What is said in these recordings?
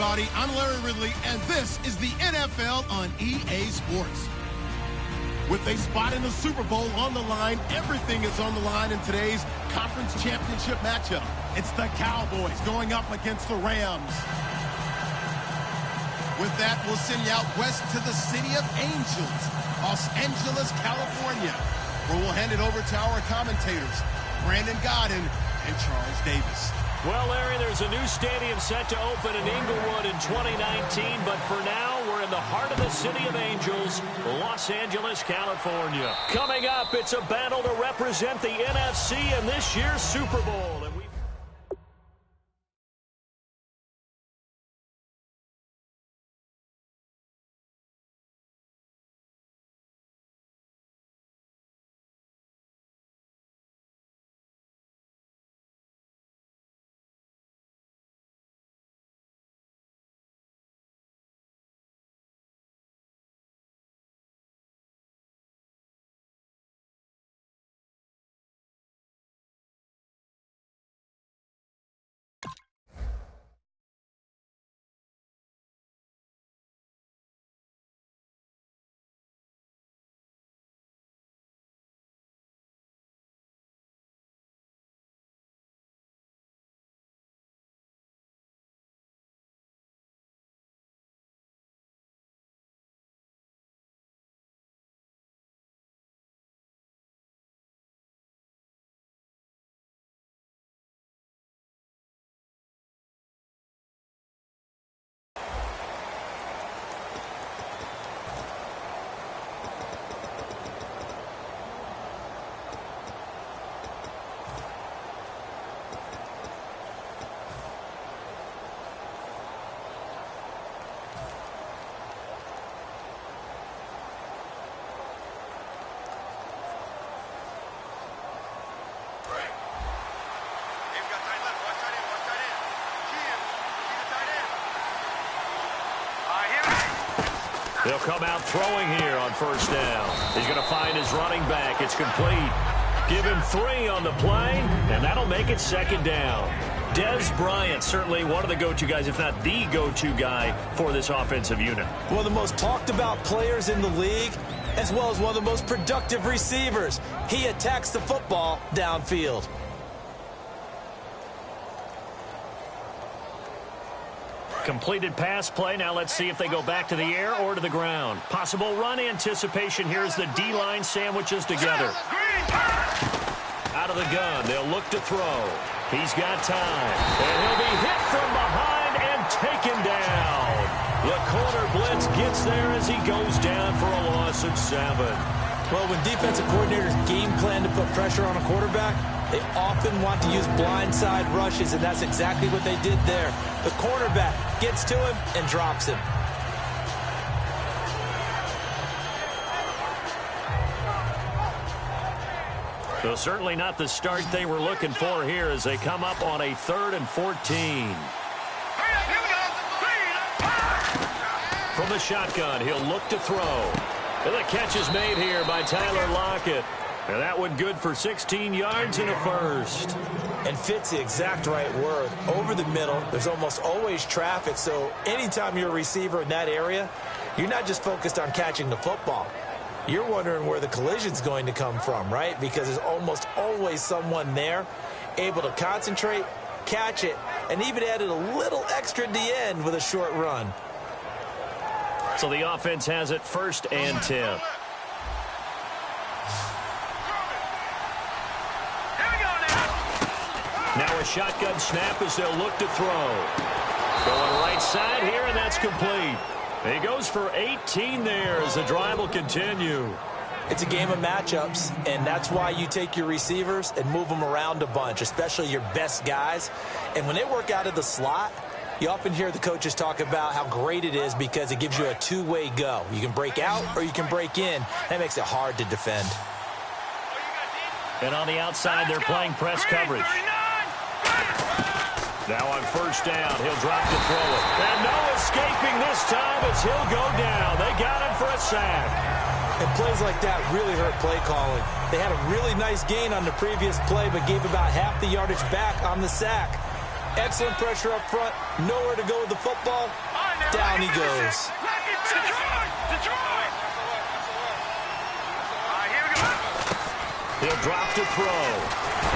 everybody. I'm Larry Ridley, and this is the NFL on EA Sports. With a spot in the Super Bowl on the line, everything is on the line in today's conference championship matchup. It's the Cowboys going up against the Rams. With that, we'll send you out west to the city of Angels, Los Angeles, California, where we'll hand it over to our commentators, Brandon Godden and Charles Davis. Well, Larry, there's a new stadium set to open in Inglewood in 2019, but for now, we're in the heart of the city of Angels, Los Angeles, California. Coming up, it's a battle to represent the NFC in this year's Super Bowl. They'll come out throwing here on first down. He's going to find his running back. It's complete. Give him 3 on the play, and that'll make it second down. Dez Bryant, certainly one of the go-to guys, if not the go-to guy for this offensive unit. One of the most talked about players in the league, as well as one of the most productive receivers. He attacks the football downfield. Completed pass play. Now let's see if they go back to the air or to the ground. Possible run anticipation. Here's the D-line sandwiches together. Out of the gun. They'll look to throw. He's got time. And he'll be hit from behind and taken down. The corner blitz gets there as he goes down for a loss of 7. Well, when defensive coordinators game plan to put pressure on a quarterback, they often want to use blindside rushes, and that's exactly what they did there. The cornerback gets to him and drops him. So certainly not the start they were looking for here as they come up on a 3rd and 14. From the shotgun, he'll look to throw. And the catch is made here by Tyler Lockett. And that one good for 16 yards and a first. And fits the exact right word. Over the middle, there's almost always traffic, so anytime you're a receiver in that area, you're not just focused on catching the football. You're wondering where the collision's going to come from, right? Because there's almost always someone there able to concentrate, catch it, and even added a little extra at the end with a short run. So the offense has it 1st and 10. Now a shotgun snap as they'll look to throw. Going right side here, and that's complete. He goes for 18 there as the drive will continue. It's a game of matchups, and that's why you take your receivers and move them around a bunch, especially your best guys. And when they work out of the slot, you often hear the coaches talk about how great it is because it gives you a two-way go. You can break out or you can break in. That makes it hard to defend. And on the outside, they're playing press coverage. Now on first down, he'll drop to throw it. And no escaping this time as he'll go down. They got him for a sack. And plays like that really hurt play calling. They had a really nice gain on the previous play, but gave about half the yardage back on the sack. Excellent pressure up front. Nowhere to go with the football. Down he goes. He'll drop to throw.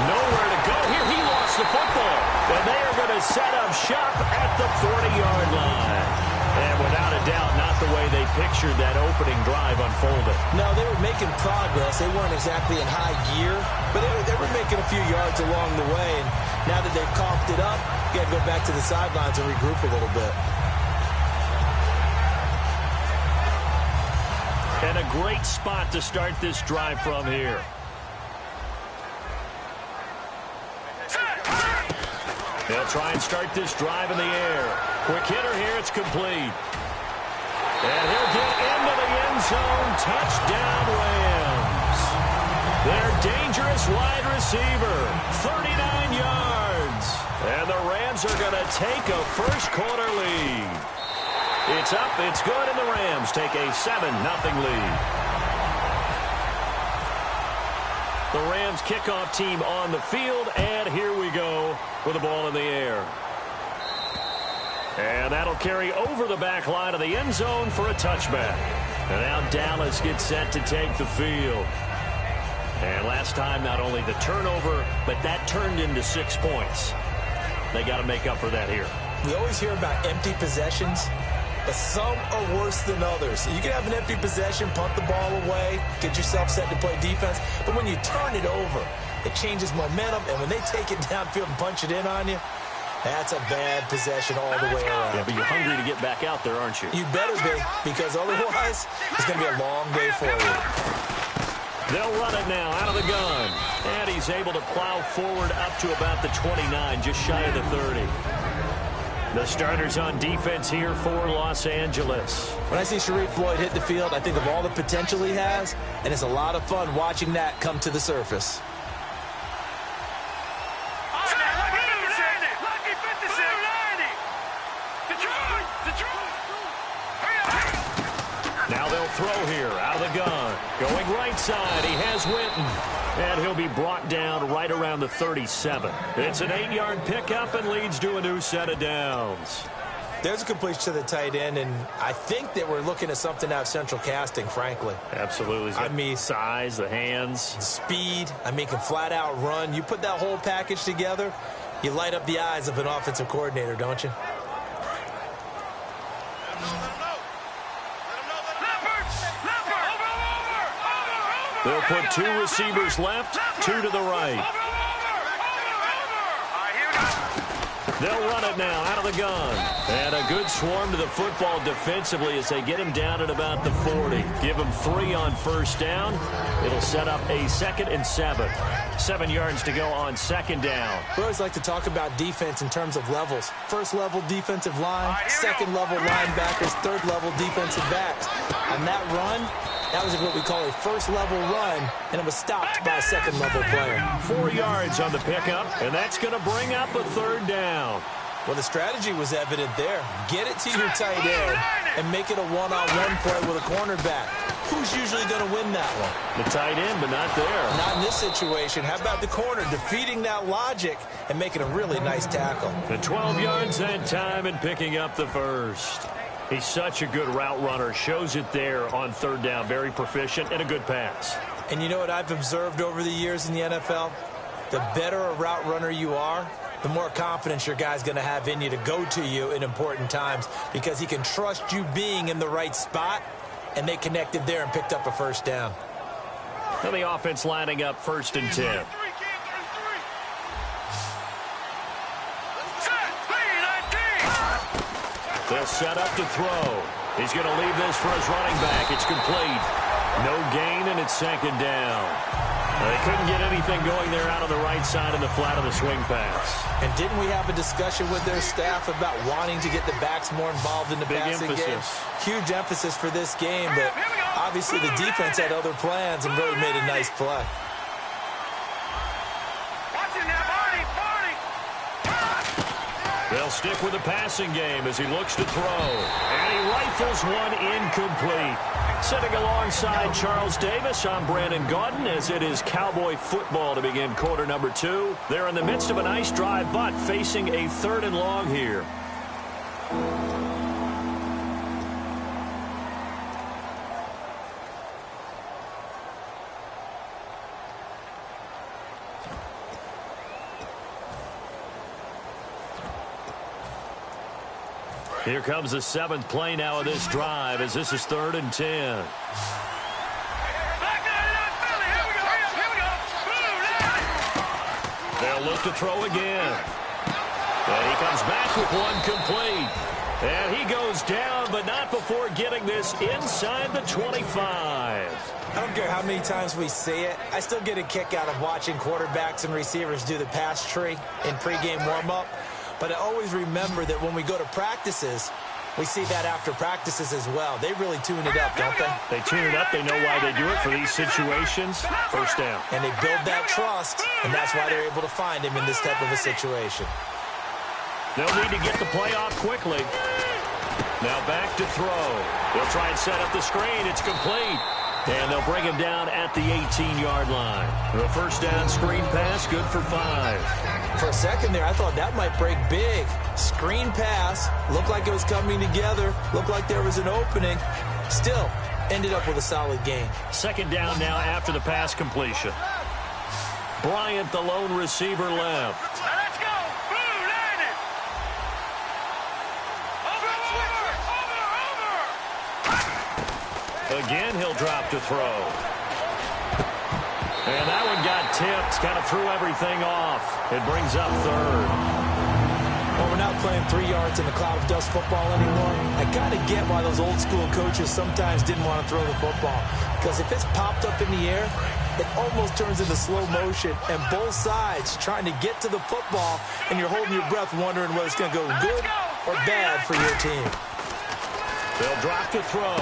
Nowhere to go here. He lost the football. And they are going to set up shop at the 40-yard line. And without a doubt, not the way they pictured that opening drive unfolded. No, they were making progress. They weren't exactly in high gear, but they were making a few yards along the way. And now that they've coughed it up, you got to go back to the sidelines and regroup a little bit. And a great spot to start this drive from here. They'll try and start this drive in the air. Quick hitter here. It's complete. And he'll get into the end zone. Touchdown, Rams. Their dangerous wide receiver. 39 yards. And the Rams are going to take a first-quarter lead. It's up. It's good. And the Rams take a 7-0 lead. The Rams kickoff team on the field, and here we go with the ball in the air. And that'll carry over the back line of the end zone for a touchback. And now Dallas gets set to take the field. And last time, not only the turnover, but that turned into 6 points. They got to make up for that here. We always hear about empty possessions, but some are worse than others. You can have an empty possession, punt the ball away, get yourself set to play defense. But when you turn it over, it changes momentum. And when they take it downfield and punch it in on you, that's a bad possession all the way around. Yeah, but you're hungry to get back out there, aren't you? You better be, because otherwise it's going to be a long day for you. They'll run it now out of the gun. And he's able to plow forward up to about the 29, just shy of the 30. The starters on defense here for Los Angeles. When I see Sharif Floyd hit the field, I think of all the potential he has, and it's a lot of fun watching that come to the surface. Now they'll throw here out of the gun. Going right side, he has Winton. And he'll be brought down right around the 37. It's an 8-yard pickup and leads to a new set of downs. There's a completion to the tight end, and I think that we're looking at something out of central casting, frankly. Absolutely. I mean, size, the hands. Speed. I mean, can flat out run. You put that whole package together, you light up the eyes of an offensive coordinator, don't you? They'll put 2 receivers left, 2 to the right. They'll run it now out of the gun. And a good swarm to the football defensively as they get him down at about the 40. Give him 3 on first down. It'll set up a 2nd and 7. 7 yards to go on 2nd down. We always like to talk about defense in terms of levels. First level defensive line, second level linebackers, third level defensive backs. On that run, that was what we call a first-level run, and it was stopped by a second-level player. 4 yards on the pickup, and that's going to bring up a 3rd down. Well, the strategy was evident there. Get it to your tight end and make it a one-on-one play with a cornerback. Who's usually going to win that one? The tight end, but not there. Not in this situation. How about the corner defeating that logic and making a really nice tackle? The 12 yards that time and picking up the 1st. He's such a good route runner. Shows it there on 3rd down. Very proficient and a good pass. And you know what I've observed over the years in the NFL? The better a route runner you are, the more confidence your guy's going to have in you to go to you in important times because he can trust you being in the right spot, and they connected there and picked up a 1st down. And the offense lining up 1st and 10. They'll set up to throw. He's going to leave this for his running back. It's complete. No gain, and it's 2nd down. They couldn't get anything going there out on the right side in the flat of the swing pass. And didn't we have a discussion with their staff about wanting to get the backs more involved in the passing game? Huge emphasis for this game, but obviously the defense had other plans and really made a nice play. They'll stick with the passing game as he looks to throw. And he rifles one incomplete. Sitting alongside Charles Davis, I'm Brandon Gaudin as it is Cowboy football to begin quarter number 2. They're in the midst of a nice drive, but facing a 3rd and long here. Here comes the 7th play now of this drive as this is 3rd and 10. They'll look to throw again. And he comes back with one complete. And he goes down, but not before getting this inside the 25. I don't care how many times we see it. I still get a kick out of watching quarterbacks and receivers do the pass tree in pregame warm-up. But I always remember that when we go to practices, we see that after practices as well. They really tune it up, don't they? They tune it up. They know why they do it for these situations. First down. And they build that trust, and that's why they're able to find him in this type of a situation. They'll need to get the play off quickly. Now back to throw. They'll try and set up the screen. It's complete. And they'll bring him down at the 18-yard line. The first down screen pass, good for 5. For a second there, I thought that might break big. Screen pass, looked like it was coming together, looked like there was an opening. Still, ended up with a solid gain. Second down now after the pass completion. Bryant, the lone receiver, left. Let's go! Blue, land it! Over! Again, he'll drop to throw. And that one got tipped, kind of threw everything off. It brings up 3rd. Well, we're not playing 3 yards in a cloud of dust football anymore. I got to get why those old school coaches sometimes didn't want to throw the football. Because if it's popped up in the air, it almost turns into slow motion. And both sides trying to get to the football, and you're holding your breath wondering whether it's going to go good or bad for your team. They'll drop to throw.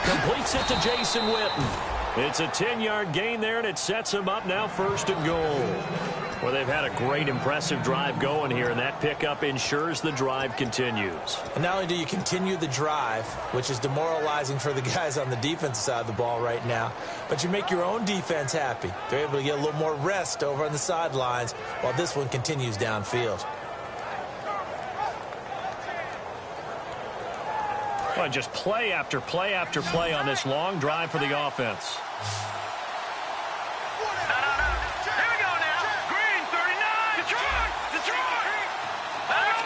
Completes it to Jason Witten. It's a 10-yard gain there, and it sets him up now 1st and goal. Well, they've had a great, impressive drive going here, and that pickup ensures the drive continues. And not only do you continue the drive, which is demoralizing for the guys on the defensive side of the ball right now, but you make your own defense happy. They're able to get a little more rest over on the sidelines while this one continues downfield. Well, just play after play after play on this long drive for the offense. Here we go now. Green, 39. Detroit! Let's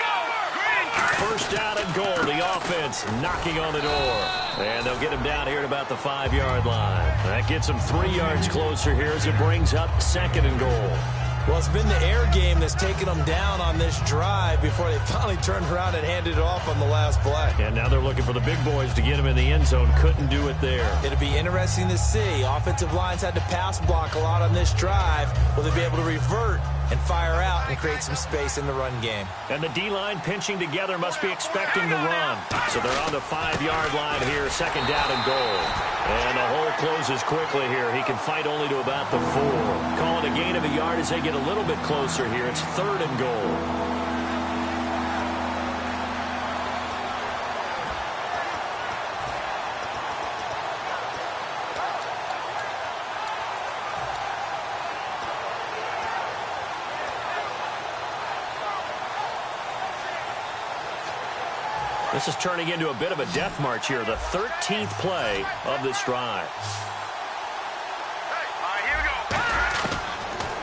go! Green. First down and goal. The offense knocking on the door. And they'll get him down here at about the 5-yard line. That gets him 3 yards closer here as it brings up 2nd and goal. Well, it's been the air game that's taken them down on this drive before they finally turned around and handed it off on the last play. And now they're looking for the big boys to get him in the end zone. Couldn't do it there. It'll be interesting to see. Offensive lines had to pass block a lot on this drive. Will they be able to revert and fire out and create some space in the run game? And the D-line pinching together must be expecting the run. So they're on the 5-yard line here, 2nd down and goal. And the hole closes quickly here. He can fight only to about the 4. Call it a gain of a yard as they get a little bit closer here. It's 3rd and goal. This is turning into a bit of a death march here, the 13th play of this drive. All right, here we go.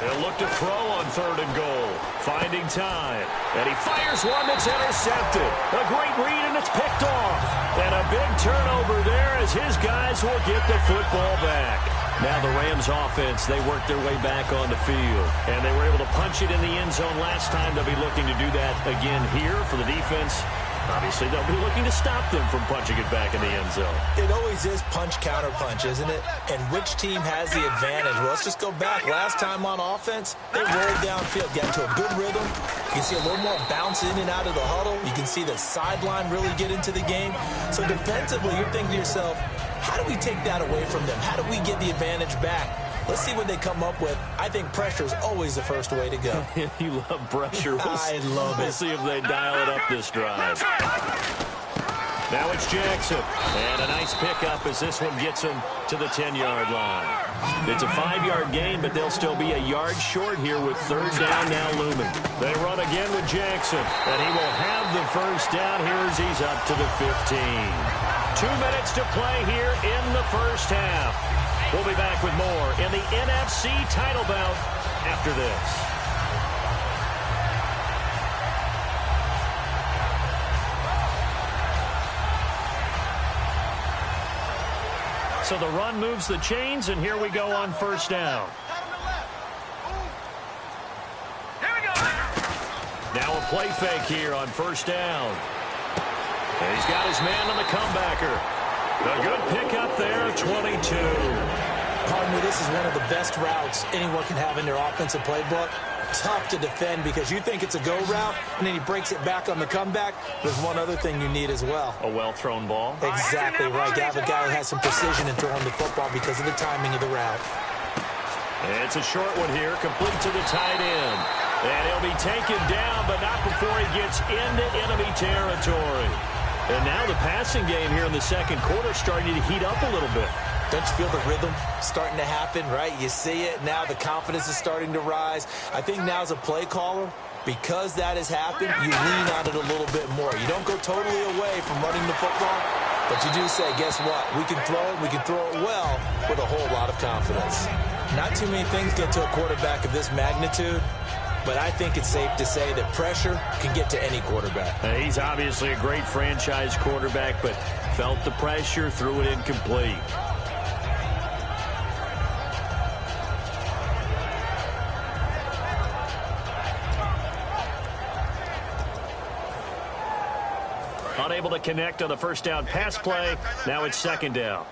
They'll look to throw on 3rd and goal. Finding time. And he fires one that's intercepted. A great read, and it's picked off. And a big turnover there as his guys will get the football back. Now the Rams offense, they worked their way back on the field. And they were able to punch it in the end zone last time. They'll be looking to do that again here for the defense. Obviously, they'll be looking to stop them from punching it back in the end zone. It always is punch-counter-punch, isn't it? And which team has the advantage? Well, let's just go back. Last time on offense, they rolled downfield, got into a good rhythm. You can see a little more bounce in and out of the huddle. You can see the sideline really get into the game. So defensively, you're thinking to yourself, how do we take that away from them? How do we get the advantage back? Let's see what they come up with. I think pressure is always the first way to go. You love pressure. I love it. We'll see if they dial it up this drive. Now it's Jackson. And a nice pickup as this one gets him to the 10-yard line. It's a 5-yard gain, but they'll still be a yard short here with third down now looming. They run again with Jackson, and he will have the first down here as he's up to the 15. 2 minutes to play here in the first half. We'll be back with more in the NFC title bout after this. So the run moves the chains, and here we go on first down. Here we go. Now a play fake here on first down. And he's got his man on the comebacker. A good pickup there, 22. Pardon me, this is one of the best routes anyone can have in their offensive playbook. Tough to defend because you think it's a go route, and then he breaks it back on the comeback. There's one other thing you need as well. A well-thrown ball. Exactly right. You have a guy who has some precision in throwing the football because of the timing of the route. It's a short one here, complete to the tight end. And he'll be taken down, but not before he gets into enemy territory. And now the passing game here in the second quarter starting to heat up a little bit. Don't you feel the rhythm starting to happen, right? You see it. Now the confidence is starting to rise. I think now as a play caller, because that has happened, you lean on it a little bit more. You don't go totally away from running the football, but you do say, guess what? We can throw it well with a whole lot of confidence. Not too many things get to a quarterback of this magnitude, but I think it's safe to say that pressure can get to any quarterback. He's obviously a great franchise quarterback, but felt the pressure, threw it incomplete. Unable to connect on the first down pass play. Now it's second down.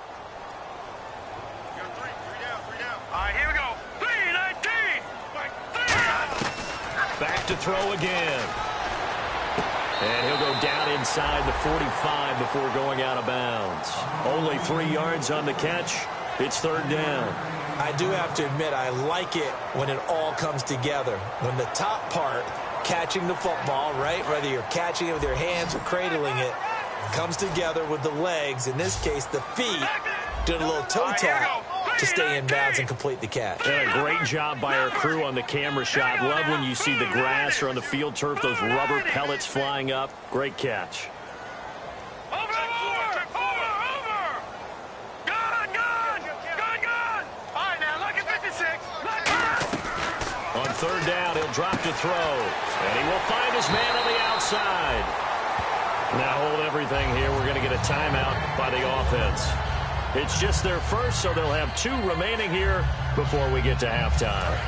All right, here we go. 3-19. Back to throw again. And he'll go down inside the 45 before going out of bounds. Only 3 yards on the catch. It's third down. I do have to admit, I like it when it all comes together. When the top part, catching the football, right, whether you're catching it with your hands or cradling it, comes together with the legs, in this case the feet, doing a little toe tap to stay in bounds and complete the catch. And a great job by our crew on the camera shot. Love when you see the grass or on the field turf, those rubber pellets flying up. Great catch. Over. Gun. All right, now look at 56. On third down, he'll drop to throw. And he will find his man on the outside. Now hold everything here. We're going to get a timeout by the offense. It's just their first, so they'll have 2 remaining here before we get to halftime.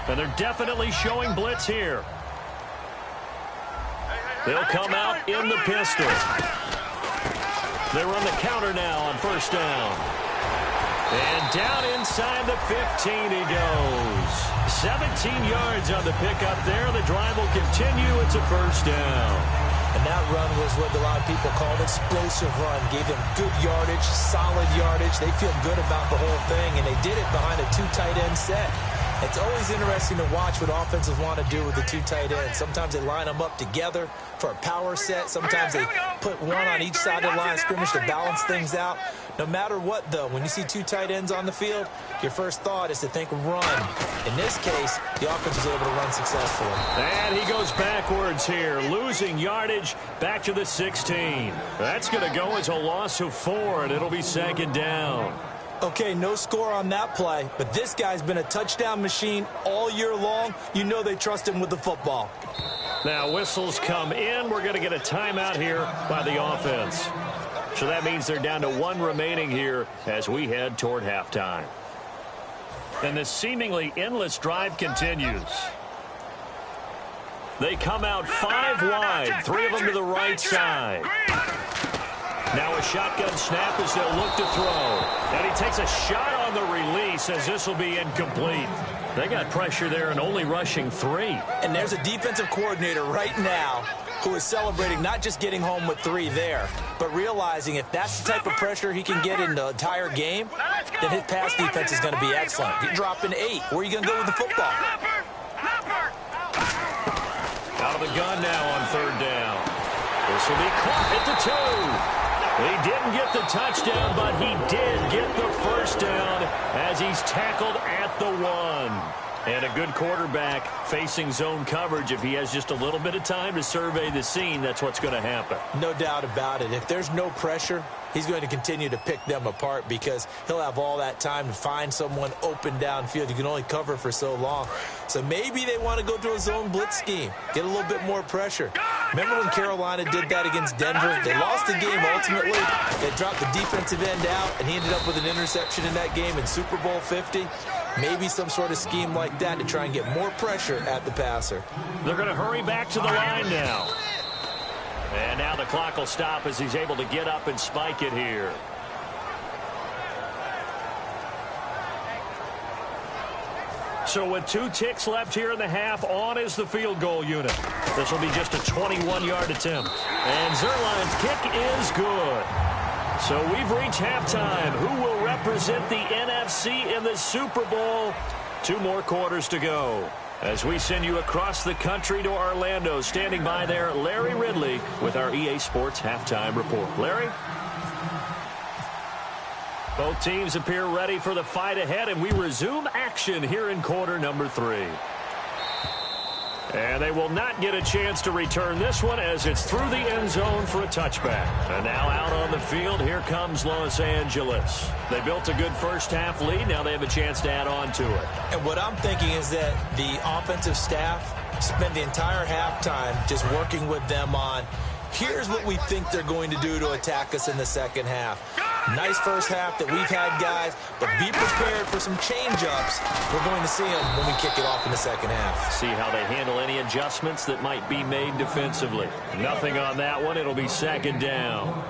And they're definitely showing blitz here. They'll come out in the pistol. They run the counter now on first down. And down inside the 15 he goes. 17 yards on the pickup there. The drive will continue. It's a first down. And that run was what a lot of people call an explosive run. Gave them good yardage, solid yardage. They feel good about the whole thing, and they did it behind a 2 tight end set. It's always interesting to watch what offenses want to do with the 2 tight ends. Sometimes they line them up together for a power set. Sometimes they put one on each side of the line of scrimmage to balance things out. No matter what, though, when you see 2 tight ends on the field, your first thought is to think run. In this case, the offense was able to run successfully. And he goes backwards here, losing yardage back to the 16. That's going to go as a loss of 4, and it'll be second down. Okay, no score on that play, but this guy's been a touchdown machine all year long. You know they trust him with the football. Now whistles come in. We're going to get a timeout here by the offense. So that means they're down to 1 remaining here as we head toward halftime. And this seemingly endless drive continues. They come out 5 wide, 3 of them to the right side. Now a shotgun snap as they'll look to throw. And he takes a shot on the release as this will be incomplete. They got pressure there and only rushing 3. And there's a defensive coordinator right now who is celebrating not just getting home with 3 there, but realizing if that's the type of pressure he can get in the entire game, then his pass defense is going to be excellent. You're dropping 8. Where are you going to go with the football? Out of the gun now on 3rd down. This will be caught at the 2. He didn't get the touchdown, but he did get the first down as he's tackled at the 1. And a good quarterback facing zone coverage. If he has just a little bit of time to survey the scene, that's what's going to happen. No doubt about it. If there's no pressure, he's going to continue to pick them apart because he'll have all that time to find someone open downfield. You can only cover for so long. So maybe they want to go to a zone blitz scheme, get a little bit more pressure. Remember when Carolina did that against Denver? They lost the game ultimately. They dropped the defensive end out, and he ended up with an interception in that game in Super Bowl 50. Maybe some sort of scheme like that to try and get more pressure at the passer. They're going to hurry back to the line now. And now the clock will stop as he's able to get up and spike it here. So with 2 ticks left here in the half, on is the field goal unit. This will be just a 21-yard attempt. And Zerline's kick is good. So we've reached halftime. Who will represent the NFC in the Super Bowl? 2 more quarters to go. As we send you across the country to Orlando, standing by there, Larry Ridley with our EA Sports Halftime Report. Larry? Both teams appear ready for the fight ahead, and we resume action here in quarter number 3. And they will not get a chance to return this one as it's through the end zone for a touchback. And now out on the field, here comes Los Angeles. They built a good first half lead. Now they have a chance to add on to it. And what I'm thinking is that the offensive staff spent the entire halftime just working with them on, here's what we think they're going to do to attack us in the second half. Nice first half that we've had, guys, but be prepared for some change-ups. We're going to see them when we kick it off in the second half. See how they handle any adjustments that might be made defensively. Nothing on that one. It'll be 2nd down.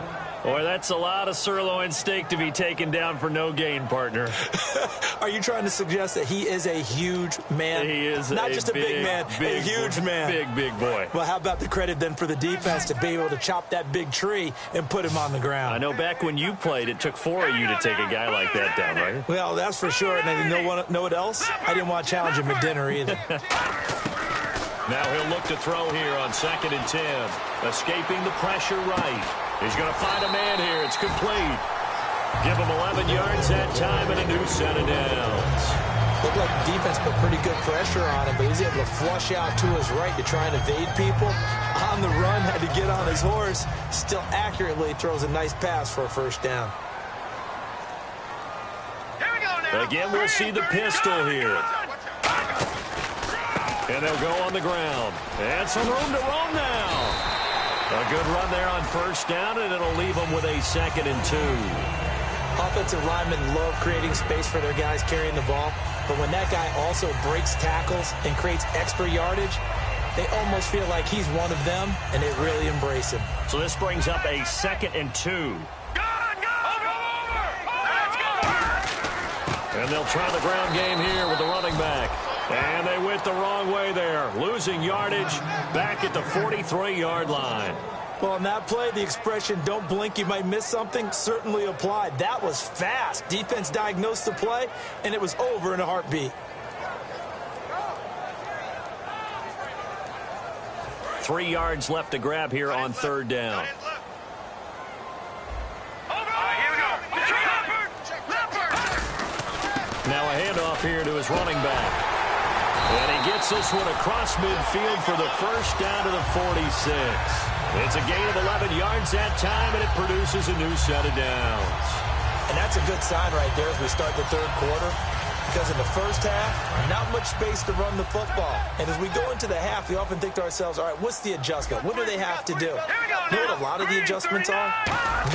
Boy, that's a lot of sirloin steak to be taken down for no gain, partner. Are you trying to suggest that he is a huge man? He is not just a big man, a huge man. Big boy. Well, how about the credit then for the defense to be able to chop that big tree and put him on the ground? I know back when you played, it took 4 of you to take a guy like that down, right? Well, that's for sure. And you know what else? I didn't want to challenge him at dinner either. Now he'll look to throw here on 2nd and 10. Escaping the pressure right. He's going to find a man here. It's complete. Give him 11 yards that time and a new set of downs. Looked like the defense put pretty good pressure on him, but he was able to flush out to his right to try and evade people. On the run, had to get on his horse. Still accurately throws a nice pass for a first down. Here we go now. Again, we'll see the pistol here. And they'll go on the ground. And some room to roam now. A good run there on first down, and it'll leave them with a 2nd and 2. Offensive linemen love creating space for their guys carrying the ball, but when that guy also breaks tackles and creates extra yardage, they almost feel like he's one of them, and they really embrace him. So this brings up a 2nd and 2. And they'll try the ground game here with the running back. And they went the wrong way there, losing yardage back at the 43-yard line. Well, on that play, the expression, don't blink, you might miss something, certainly applied. That was fast. Defense diagnosed the play, and it was over in a heartbeat. 3 yards left to grab here on 3rd down. Now a handoff here to his running back. And he gets this one across midfield for the first down to the 46. It's a gain of 11 yards that time, and it produces a new set of downs. And that's a good sign right there as we start the 3rd quarter. Because in the first half, not much space to run the football. And as we go into the half, we often think to ourselves, all right, what's the adjustment? What do they have to do? You know what a lot of the adjustments are?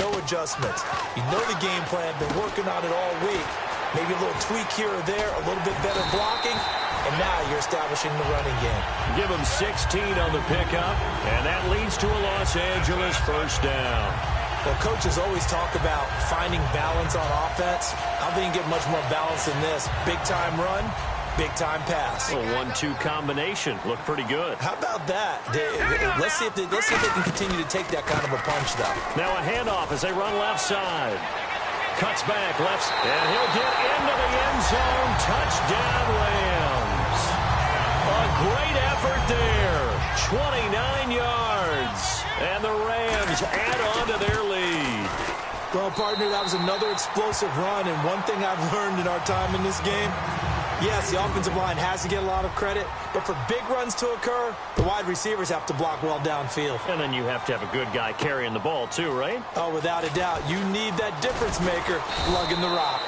No adjustments. You know the game plan, been working on it all week. Maybe a little tweak here or there, a little bit better blocking, and now you're establishing the running game. Give him 16 on the pickup, and that leads to a Los Angeles first down. Well, coaches always talk about finding balance on offense. I don't think you can get much more balance than this. Big-time run, Big-time pass. A 1-2 combination. Looked pretty good. How about that? Let's see if they can continue to take that kind of a punch, though. Now a handoff as they run left side. Cuts back left, and he'll get into the end zone. Touchdown, Rams. A great effort there. 29 yards. And the Rams add on to their lead. Well, partner, that was another explosive run, and one thing I've learned in our time in this game, yes, the offensive line has to get a lot of credit, but for big runs to occur, the wide receivers have to block well downfield. And then you have to have a good guy carrying the ball too, right? Oh, without a doubt. You need that difference maker lugging the rock.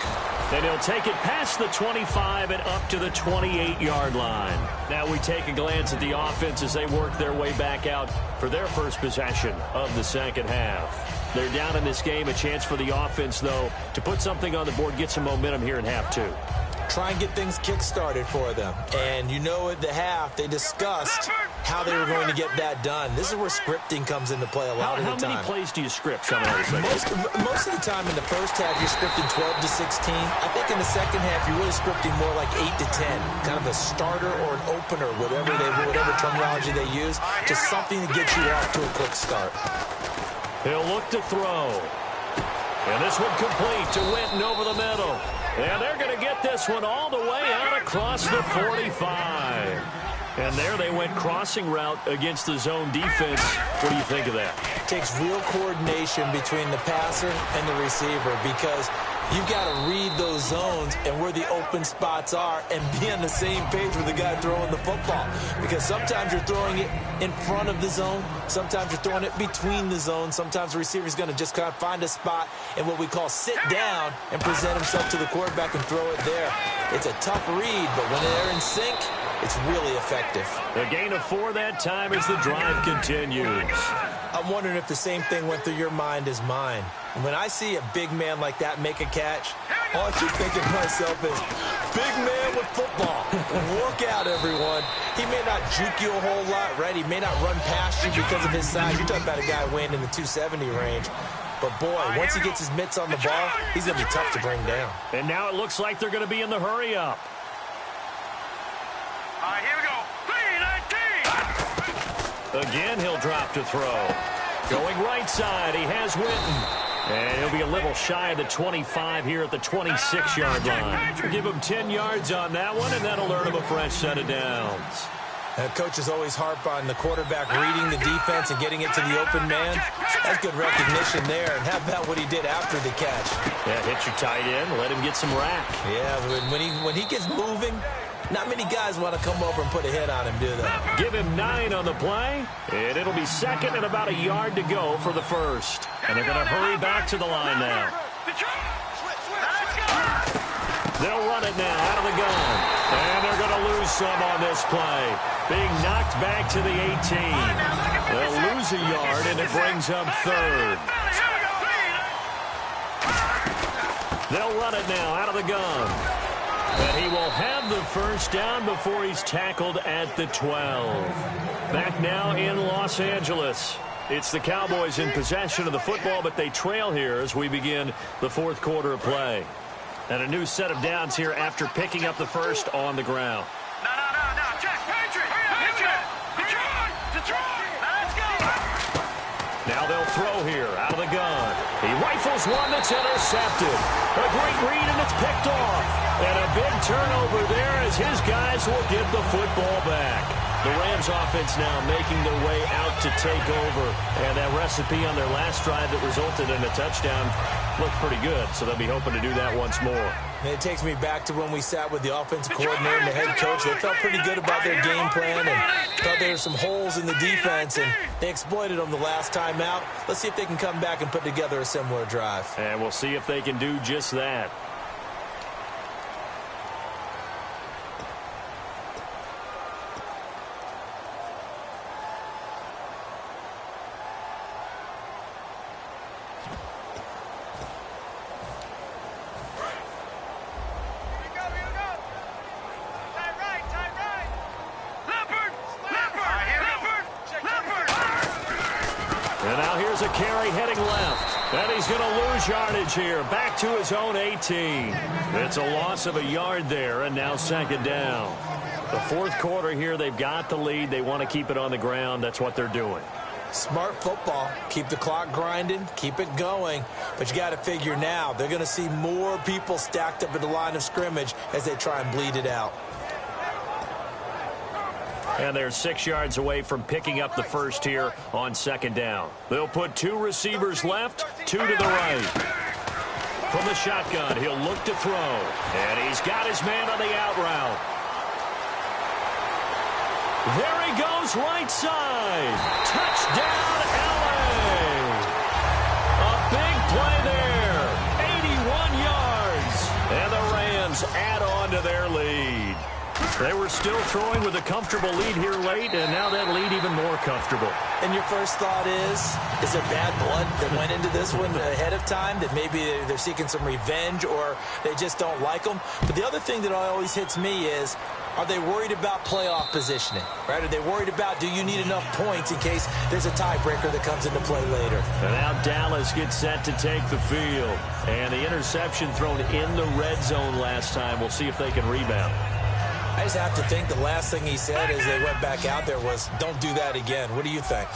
Then he'll take it past the 25 and up to the 28-yard line. Now we take a glance at the offense as they work their way back out for their first possession of the second half. They're down in this game. A chance for the offense, though, to put something on the board, get some momentum here in half two. Try and get things kick-started for them. And you know at the half, they discussed how they were going to get that done. This is where scripting comes into play a lot of the time. How many plays do you script? Most of the time in the first half, you're scripting 12 to 16. I think in the second half, you're really scripting more like 8 to 10. Kind of a starter or an opener, whatever terminology they use. Just something to get you off to a quick start. He'll look to throw. And this one complete to Winton over the middle. And they're going to get this one all the way out across the 45. And there they went crossing route against the zone defense. What do you think of that? It takes real coordination between the passer and the receiver because you've got to read those zones and where the open spots are and be on the same page with the guy throwing the football. Because sometimes you're throwing it in front of the zone. Sometimes you're throwing it between the zones. Sometimes the receiver's going to just kind of find a spot and what we call sit down and present himself to the quarterback and throw it there. It's a tough read, but when they're in sync, it's really effective. The gain of 4 that time as the drive continues. I'm wondering if the same thing went through your mind as mine. When I see a big man like that make a catch, all I keep thinking to myself is, big man with football. Look out, everyone. He may not juke you a whole lot, right? He may not run past you because of his size. You're talking about a guy weighing in the 270 range. But, boy, once he gets his mitts on the ball, he's going to be tough to bring down. And now it looks like they're going to be in the hurry-up. Here we go. 3-19. Again, he'll drop to throw. Going right side, he has Winton. And he'll be a little shy of the 25 here at the 26-yard line. We'll give him 10 yards on that one, and that'll earn him a fresh set of downs. Coaches always harp on the quarterback reading the defense and getting it to the open man. That's good recognition there. And how about what he did after the catch? Yeah, hit your tight end, let him get some rack. Yeah, when he gets moving, not many guys want to come over and put a hit on him, do they? Give him 9 on the play, and it'll be second and about a yard to go for the first. And they're going to hurry back to the line now. They'll run it now out of the gun. And they're going to lose some on this play. Being knocked back to the 18. They'll lose a yard, and it brings up third. They'll run it now out of the gun. And he will have the first down before he's tackled at the 12. Back now in Los Angeles. It's the Cowboys in possession of the football, but they trail here as we begin the fourth quarter of play. And a new set of downs here after picking up the first on the ground. No. Check. Patriot. Detroit. Let's go. Now they'll throw here out of the gun. He rifles one that's intercepted. A great read, and it's picked off. And a big turnover there as his guys will get the football back. The Rams offense now making their way out to take over. And that recipe on their last drive that resulted in a touchdown looked pretty good, so they'll be hoping to do that once more. And it takes me back to when we sat with the offensive coordinator and the head coach. They felt pretty good about their game plan and thought there were some holes in the defense, and they exploited them the last time out. Let's see if they can come back and put together a similar drive. And we'll see if they can do just that. And now here's a carry heading left. And he's going to lose yardage here. Back to his own 18. It's a loss of a yard there, and now second down. The fourth quarter here, they've got the lead. They want to keep it on the ground. That's what they're doing. Smart football. Keep the clock grinding. Keep it going. But you got to figure now, they're going to see more people stacked up at the line of scrimmage as they try and bleed it out. And they're 6 yards away from picking up the first here on second down. They'll put 2 receivers left, 2 to the right. From the shotgun, he'll look to throw. And he's got his man on the out route. There he goes, right side. Touchdown, LA. A big play there. 81 yards. And the Rams add on to their lead. They were still throwing with a comfortable lead here late, and now that lead even more comfortable. And your first thought is there bad blood that went into this one ahead of time, that maybe they're seeking some revenge or they just don't like them? But the other thing that always hits me is, are they worried about playoff positioning? Right? Are they worried about, do you need enough points in case there's a tiebreaker that comes into play later? And now Dallas gets set to take the field. And the interception thrown in the red zone last time. We'll see if they can rebound. I just have to think the last thing he said as they went back out there was, don't do that again. What do you think?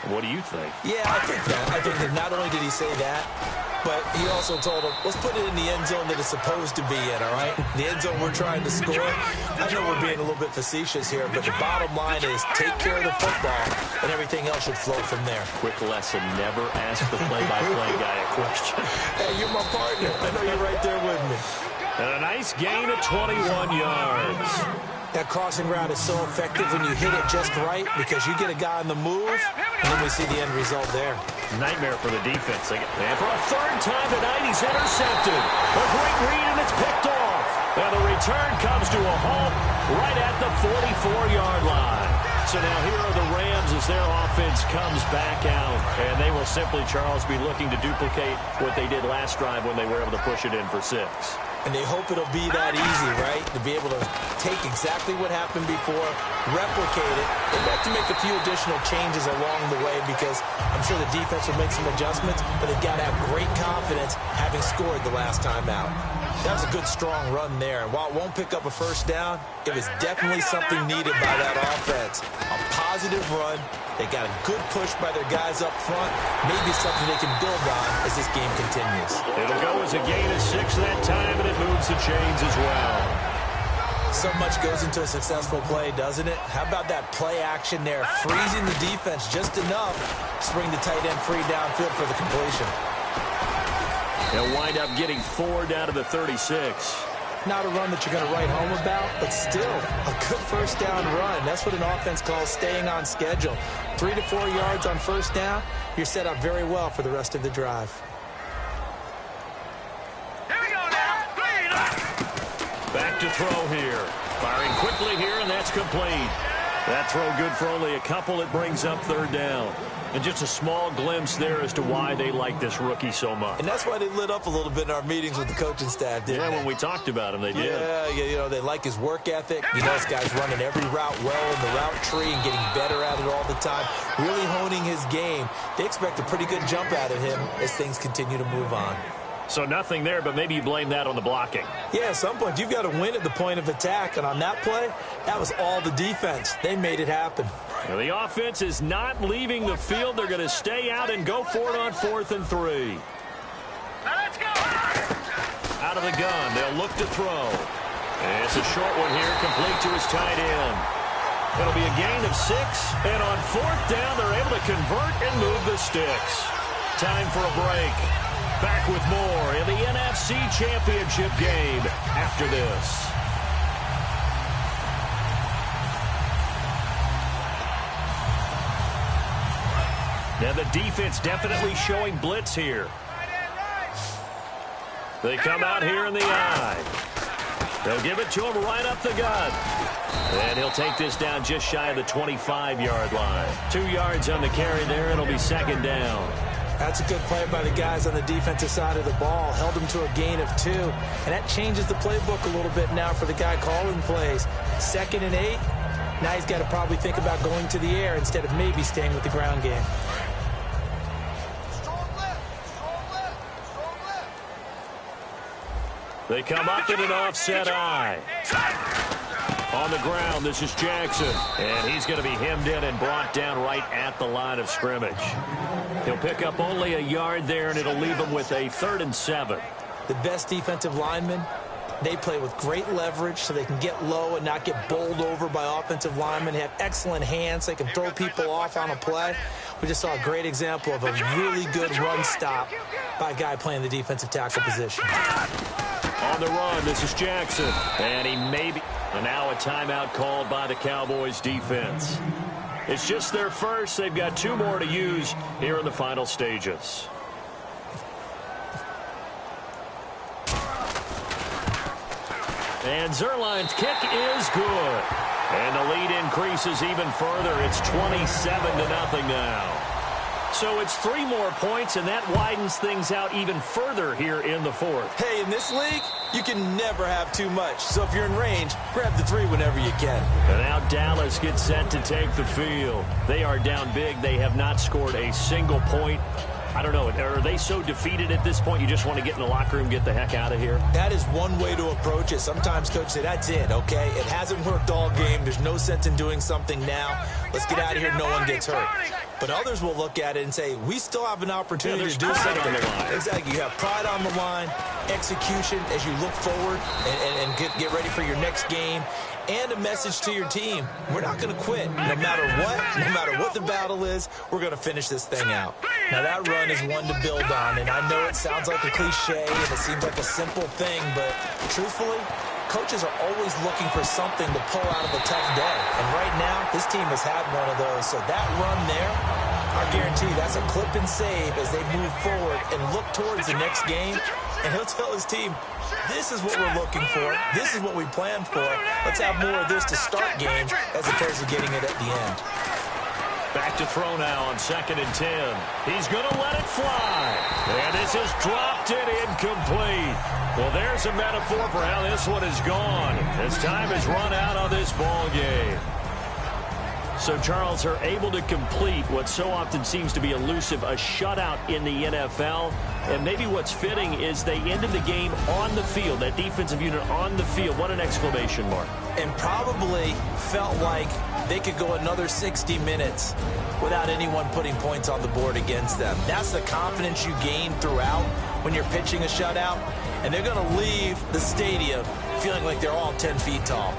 What do you think? Yeah, I think that. I think that not only did he say that, but he also told him, let's put it in the end zone that it's supposed to be in, all right? The end zone we're trying to score. I know we're being a little bit facetious here, but the bottom line is take care of the football, and everything else should flow from there. Quick lesson, never ask the play-by-play guy a question. Hey, you're my partner. I know you're right there with me. And a nice gain of 21 yards. That crossing route is so effective when you hit it just right because you get a guy on the move, and then we see the end result there. Nightmare for the defense. And for a third time tonight, he's intercepted. A great read, and it's picked off. And the return comes to a halt right at the 44-yard line. So now here are the Rams as their offense comes back out. And they will simply, Charles, be looking to duplicate what they did last drive when they were able to push it in for 6. And they hope it'll be that easy, right? To be able to take exactly what happened before, replicate it. They've got to make a few additional changes along the way because I'm sure the defense will make some adjustments, but they've got to have great confidence having scored the last time out. That was a good, strong run there. And while it won't pick up a first down, it was definitely something needed by that offense. A positive run. They got a good push by their guys up front. Maybe something they can build on as this game continues. It'll go as a gain of 6 that time, and it moves the chains as well. So much goes into a successful play, doesn't it? How about that play action there? Freezing the defense just enough to bring the tight end free downfield for the completion. They'll wind up getting 4 down to the 36. Not a run that you're going to write home about, but still a good first down run. That's what an offense calls staying on schedule. 3 to 4 yards on first down, you're set up very well for the rest of the drive. Here we go now. Back to throw here. Firing quickly here, and that's complete. That throw good for only a couple. It brings up third down. And just a small glimpse there as to why they like this rookie so much. And that's why they lit up a little bit in our meetings with the coaching staff, didn't they? When we talked about him, they did. Yeah, you know, they like his work ethic. You know, this guy's running every route well in the route tree and getting better at it all the time, really honing his game. They expect a pretty good jump out of him as things continue to move on. So nothing there, but maybe you blame that on the blocking. Yeah, at some point, you've got to win at the point of attack. And on that play, that was all the defense. They made it happen. Now, the offense is not leaving the field. They're going to stay out and go for it on 4th and 3. Now let's go. Out of the gun, they'll look to throw. And it's a short one here, complete to his tight end. It'll be a gain of 6, and on 4th down, they're able to convert and move the sticks. Time for a break. Back with more in the NFC Championship game after this. Now the defense definitely showing blitz here. They come out here in the eye. They'll give it to him right up the gut. And he'll take this down just shy of the 25-yard line. 2 yards on the carry there. It'll be second down. That's a good play by the guys on the defensive side of the ball. Held them to a gain of 2. And that changes the playbook a little bit now for the guy calling plays. 2nd and 8. Now he's got to probably think about going to the air instead of maybe staying with the ground game. They come up in an offset eye. On the ground, this is Jackson. And he's going to be hemmed in and brought down right at the line of scrimmage. He'll pick up only a yard there, and it'll leave him with a 3rd and 7. The best defensive linemen, they play with great leverage so they can get low and not get bowled over by offensive linemen. They have excellent hands. They can throw people off on a play. We just saw a great example of a really good run stop by a guy playing the defensive tackle position. On the run, this is Jackson. And he may be... And now a timeout called by the Cowboys defense. It's just their first. They've got 2 more to use here in the final stages. And Zerline's kick is good. And the lead increases even further. It's 27-0 now. So it's 3 more points, and that widens things out even further here in the 4th. Hey, in this league, you can never have too much. So if you're in range, grab the 3 whenever you can. And now Dallas gets set to take the field. They are down big. They have not scored a single point. I don't know. Are they so defeated at this point you just want to get in the locker room, get the heck out of here? That is one way to approach it. Sometimes coaches say, that's it, okay? It hasn't worked all game. There's no sense in doing something now. Let's get out of here. No one gets hurt. But others will look at it and say, we still have an opportunity to do something. On the line. Exactly. You have pride on the line, execution as you look forward and get ready for your next game, and a message to your team. We're not going to quit. No matter what the battle is, we're going to finish this thing out. Now, that run is one to build on, and I know it sounds like a cliche, and it seems like a simple thing, but truthfully, coaches are always looking for something to pull out of a tough day. And right now, this team has had one of those. So that run there, I guarantee you that's a clip and save as they move forward and look towards the next game. And he'll tell his team, this is what we're looking for. This is what we planned for. Let's have more of this to start games as opposed to getting it at the end. Back to throw now on 2nd and 10. He's going to let it fly. And this is dropped it incomplete. Well, there's a metaphor for how this one is gone. As time has run out on this ball game. So, Charles, are able to complete what so often seems to be elusive, a shutout in the NFL. And maybe what's fitting is they ended the game on the field, that defensive unit on the field. What an exclamation mark. And probably felt like they could go another 60 minutes without anyone putting points on the board against them. That's the confidence you gain throughout when you're pitching a shutout. And they're going to leave the stadium feeling like they're all 10 feet tall.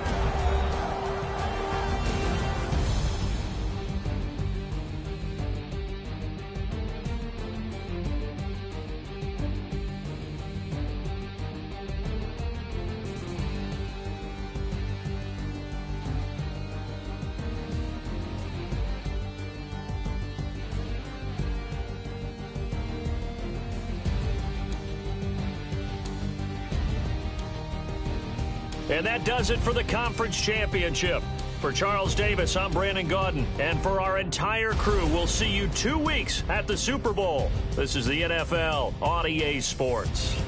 And that does it for the conference championship. For Charles Davis, I'm Brandon Gaudin. And for our entire crew, we'll see you 2 weeks at the Super Bowl. This is the NFL on EA Sports.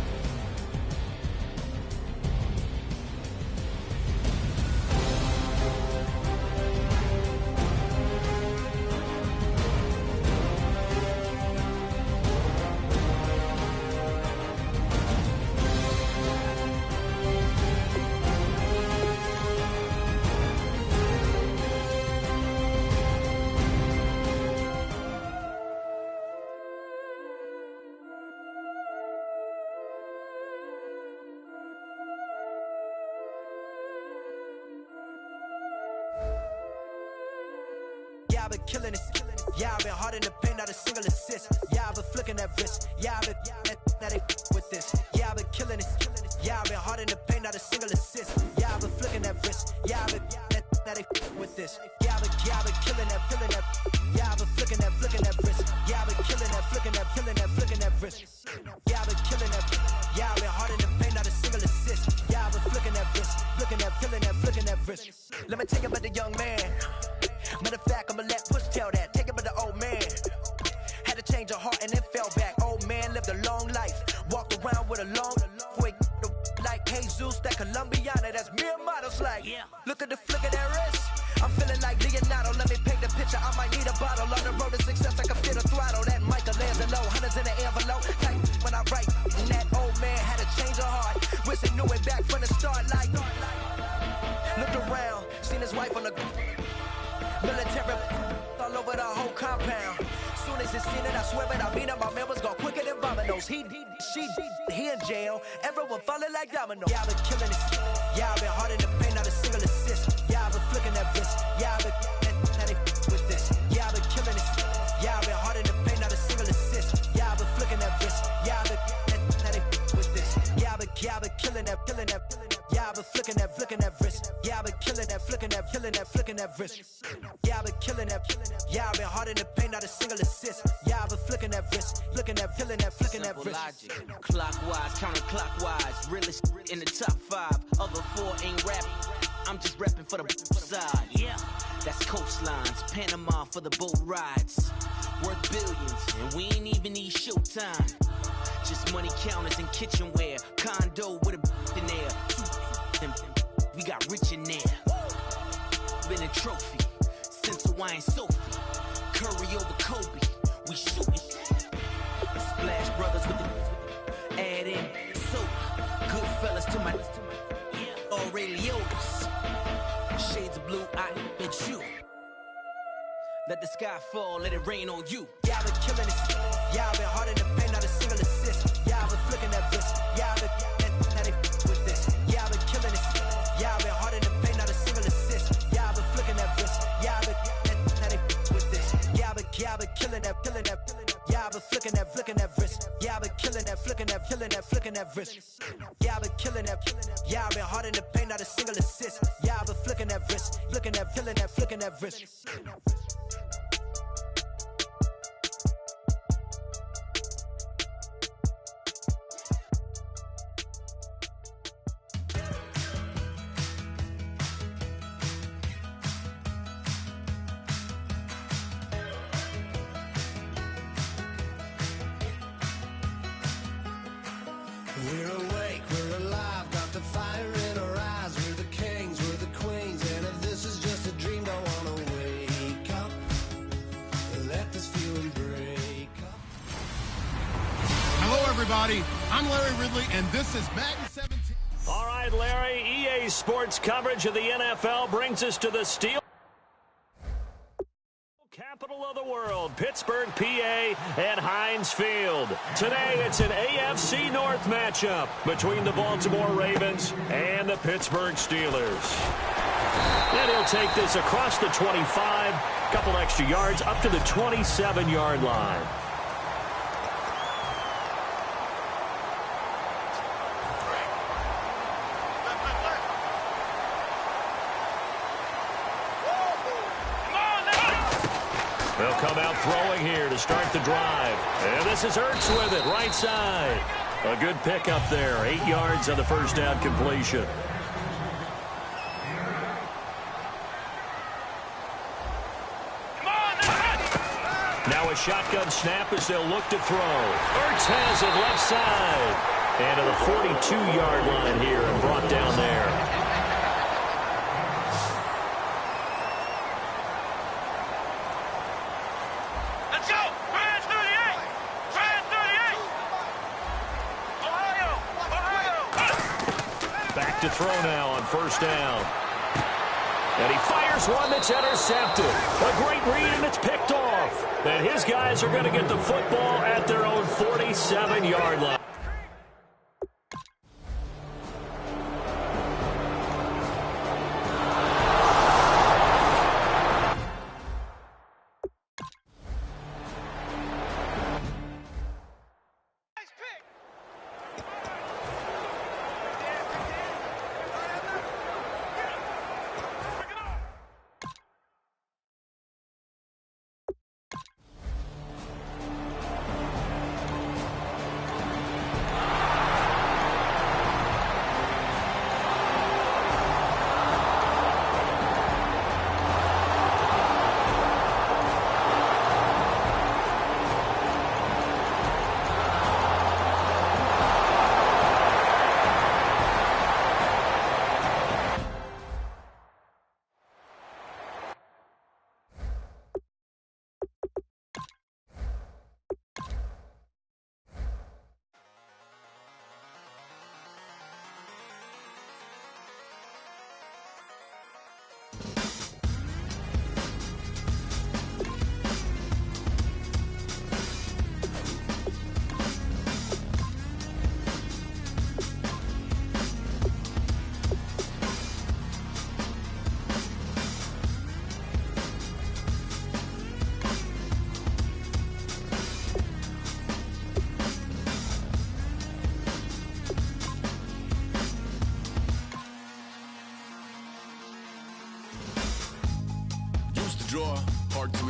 Yeah, I've been killing it. Yeah, I've been hard in the paint, not a single assist. Yeah, I've been flicking that wrist. Yeah, I've been that they with this. Yeah, I've been killing it. Yeah, I've been hard in the paint, not a single assist. Yeah, I've been flicking that wrist. Yeah, I've been that they with this. Yeah, I've been killing that. Yeah, I've been flicking that wrist. Yeah, I've been killing that, flicking that wrist. Yeah, I've been killing that. Yeah, I've been hard in the paint, not a single assist. Yeah, I've been flicking that wrist, flicking that wrist. Let me take it about the young man. Matter of fact, I'ma let Push tell that. Take it by the old man. Had to change her heart and then fell back. Old man lived a long life. Walked around with a long way like Jesus, that Colombiana. That's mere models like. Look at the flick of that wrist. I'm feeling like Leonardo. Let me paint the picture. I might need a bottle. On the road to success, I can feel the throttle. That Michelangelo, hundreds in the envelope. Tight when I write. And that old man had to change her heart. Wrist all over the whole compound. Soon as it's seen it, I swear it, I mean it, my man was gone quicker than dominoes. He in jail, everyone falling like dominoes. Yeah, I've been killing it. Yeah, I've been hard in the paint, not a single assist. Yeah, I've been flicking that wrist. Yeah, I've been with this. Yeah, I've been killing it. Yeah, I've been hard in the paint, not a single assist. Yeah, I've been flicking that wrist. Yeah, I've been with this. Yeah, I've been killing that. Yeah, I've been flicking that wrist. Yeah, I've been killing that, flicking that wrist. Yeah, I've been killing that. Yeah, I've been hard in the paint, not a single assist. Yeah, I've been flicking that wrist, flicking that wrist. Logic, clockwise, counterclockwise, realest in the top 5. Other 4 ain't rapping. I'm just repping for the side. Yeah, that's coastlines, Panama for the boat rides. Worth billions, and we ain't even need showtime. Just money counters and kitchenware. Condo with a in there. We got rich in there. Been a trophy since Hawaiian Sophie. Curry over Kobe. We shooting. Splash Brothers with the add in soda. Good fellas to my Aurelio's. Shades of blue, I bet you. Let the sky fall, let it rain on you. Yeah, I've been killing it. Yeah, I've been hard in the paint, not a single assist. Yeah, I've been flicking that wrist. Yeah, I've been with this. Yeah, I've been killing it. Yeah, I've been hard in the paint, not a single assist. Yeah, I've been flicking that wrist. Yeah, I've been with this. Yeah, I've been killing that. Yeah, I've been flicking that wrist. Yeah, I've been killing that, flicking that wrist. Yeah, I've been killing that. Yeah, I've been hard in the paint, not a single assist. Yeah, I've been flicking that wrist, flicking that wrist. We're awake, we're alive, got the fire in our eyes. We're the kings, we're the queens, and if this is just a dream, don't wanna wake up. Let this feeling break up. Hello, everybody. I'm Larry Ridley, and this is Madden 17. All right, Larry, EA Sports coverage of the NFL brings us to the Steel capital of the world, Pittsburgh, PA, and Heinz Field. Today, it's an AFC North matchup between the Baltimore Ravens and the Pittsburgh Steelers. And he'll take this across the 25, couple extra yards, up to the 27-yard line. They'll come out throwing here to start the drive. And this is Ertz with it, right side. A good pickup there, 8 yards on the first down completion. Now a shotgun snap as they'll look to throw. Ertz has it left side. And to the 42-yard line here and brought down there. To throw now on first down. And he fires one that's intercepted. A great read, and it's picked off. And his guys are going to get the football at their own 47-yard line.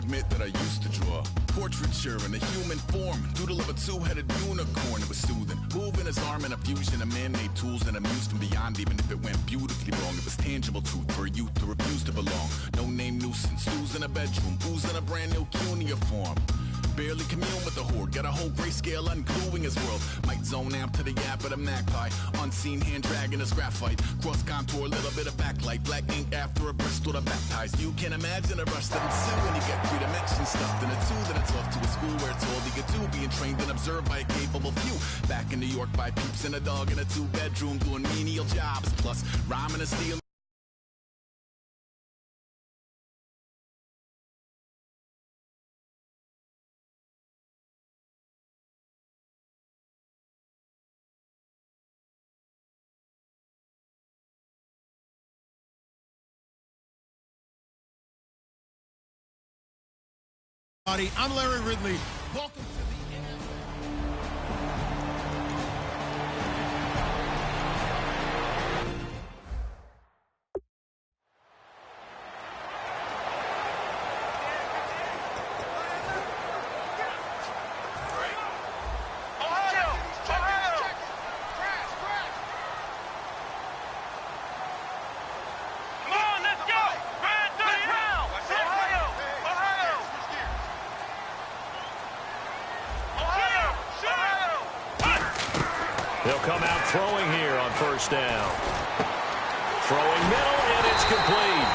admit that I used to draw portraiture in a human form, doodle of a two-headed unicorn. It was soothing, moving his arm in a fusion of man-made tools and amused from beyond. Even if it went beautifully wrong, it was tangible truth for a youth to refuse to belong. No-name nuisance, who's in a bedroom, who's in a brand new cuneiform. Barely commune with the horde, got a whole grayscale ungluing his world. Might zone amp to the yap of the magpie, unseen hand dragging his graphite. Cross contour, little bit of backlight, black ink after a Bristol to baptize. You can imagine a rush that ensue when you get 3 dimensions stuffed in a two. Then it's off to a school where it's all he could do, being trained and observed by a capable few. Back in New York by peeps and a dog in a 2-bedroom doing menial jobs, plus rhyming and stealing. I'm Larry Ridley. Welcome to the They'll come out throwing here on first down. Throwing middle, and it's complete.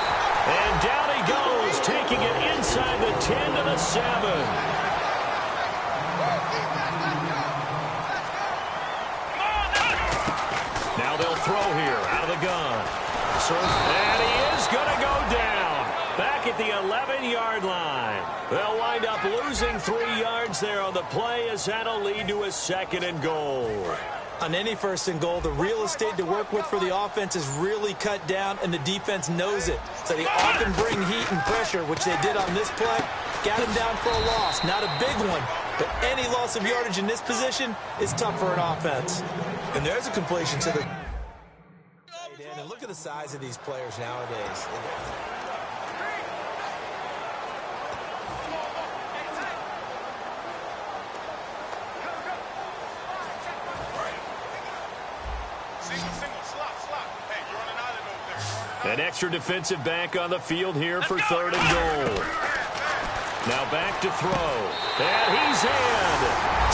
And down he goes, taking it inside the 10 to the 7. Now they'll throw here out of the gun. And he is going to go down. Back at the 11-yard line. They'll wind up losing 3 yards there on the play as that'll lead to a 2nd and goal. On any 1st and goal, the real estate to work with for the offense is really cut down, and the defense knows it. So they often bring heat and pressure, which they did on this play. Got him down for a loss. Not a big one, but any loss of yardage in this position is tough for an offense. And there's a completion to the tight end. And look at the size of these players nowadays. An extra defensive back on the field here for 3rd and goal. Now back to throw. And he's in.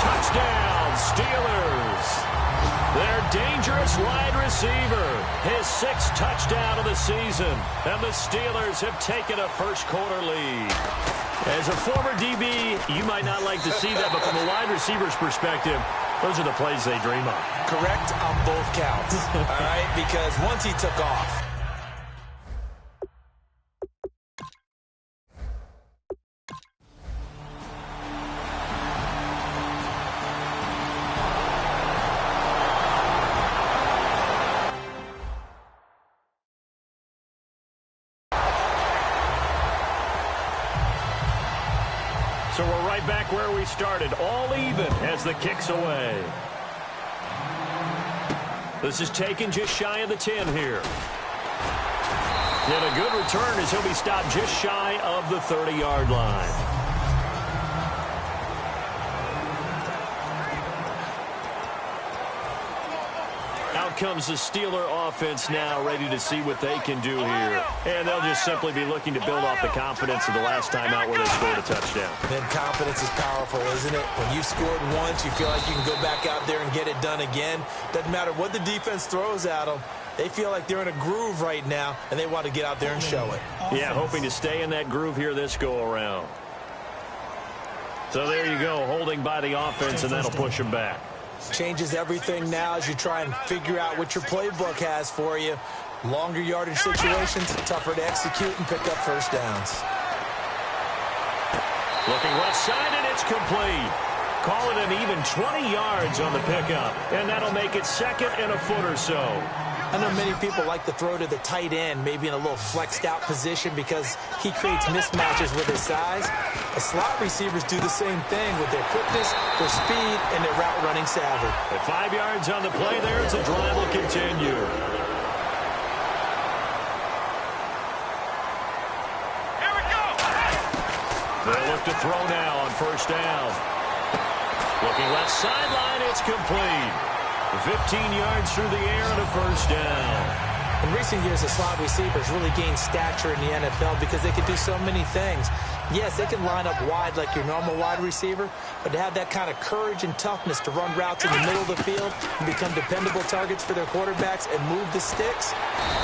Touchdown, Steelers. Their dangerous wide receiver. His 6th touchdown of the season. And the Steelers have taken a first-quarter lead. As a former DB, you might not like to see that, but from a wide receiver's perspective, those are the plays they dream of. Correct on both counts. All right, because once he took off. So we're right back where we started, all even as the kick's away. This is taken just shy of the 10 here. And a good return as he'll be stopped just shy of the 30-yard line. Out comes the Steeler offense now, ready to see what they can do here. And they'll just simply be looking to build off the confidence of the last time out where they scored a touchdown. Then confidence is powerful, isn't it? When you've scored once, you feel like you can go back out there and get it done again. Doesn't matter what the defense throws at them. They feel like they're in a groove right now, and they want to get out there and show it. Yeah, hoping to stay in that groove here this go-around. So there you go, holding by the offense, and that'll push them back. Changes everything now as you try and figure out what your playbook has for you. Longer yardage situations, tougher to execute and pick up first downs. Looking left side, and it's complete. Call it an even 20 yards on the pickup, and that'll make it 2nd and a foot or so. I know many people like to throw to the tight end, maybe in a little flexed out position because he creates mismatches with his size. The slot receivers do the same thing with their quickness, their speed, and their route running savvy. At 5 yards on the play there, as the drive will continue. to throw now on first down. Looking left sideline, it's complete. 15 yards through the air and a first down. In recent years, the slot receivers really gained stature in the NFL because they can do so many things. Yes, they can line up wide like your normal wide receiver, but to have that kind of courage and toughness to run routes in the middle of the field and become dependable targets for their quarterbacks and move the sticks,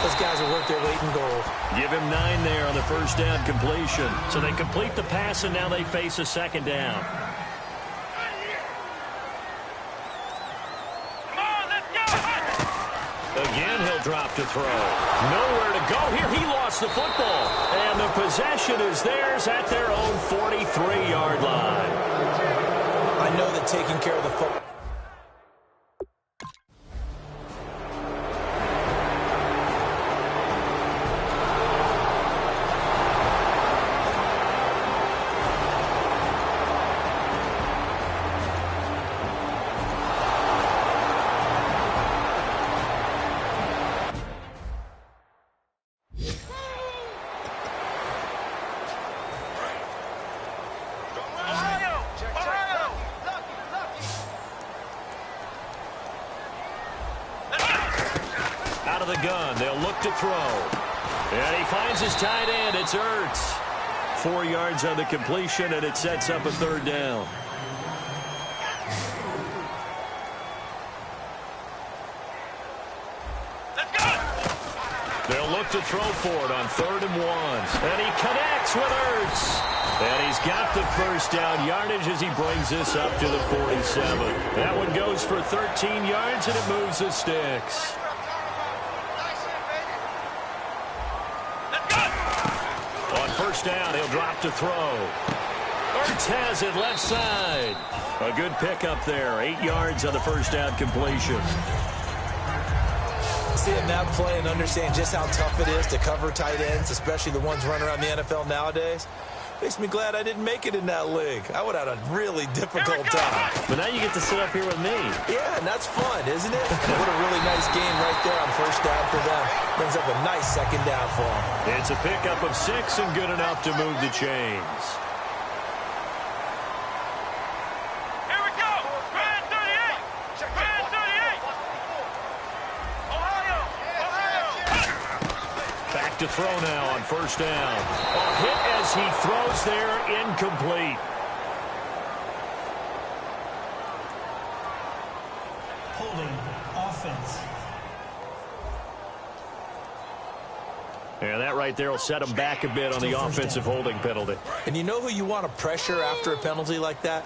those guys are worth their weight in gold. Give him 9 there on the first down completion. So they complete the pass, and now they face a second down. Again, he'll drop to throw. Nowhere to go here. He lost the football. And the possession is theirs at their own 43-yard line. I know that taking care of the football. The gun. They'll look to throw. And he finds his tight end. It's Ertz. 4 yards on the completion, and it sets up a third down. Let's go! They'll look to throw for it on 3rd and 1. And he connects with Ertz. And he's got the first down yardage as he brings this up to the 47. That one goes for 13 yards, and it moves the sticks. First down, he'll drop to throw. Ertz has it left side. A good pickup there. 8 yards on the first down completion. Seeing that play and understand just how tough it is to cover tight ends, especially the ones running around the NFL nowadays, makes me glad I didn't make it in that league. I would have had a really difficult time. But now you get to sit up here with me. Yeah, and that's fun, isn't it? What a really nice game right there on first down for them. Brings up a nice second down for them. It's a pickup of 6 and good enough to move the chains. Here we go! Grand 38! Grand 38! Ohio! Back to throw now on first down. A hit as he throws there, incomplete. Holding offense. Yeah, that right there will set him back a bit on the offensive holding penalty. And you know who you want to pressure after a penalty like that?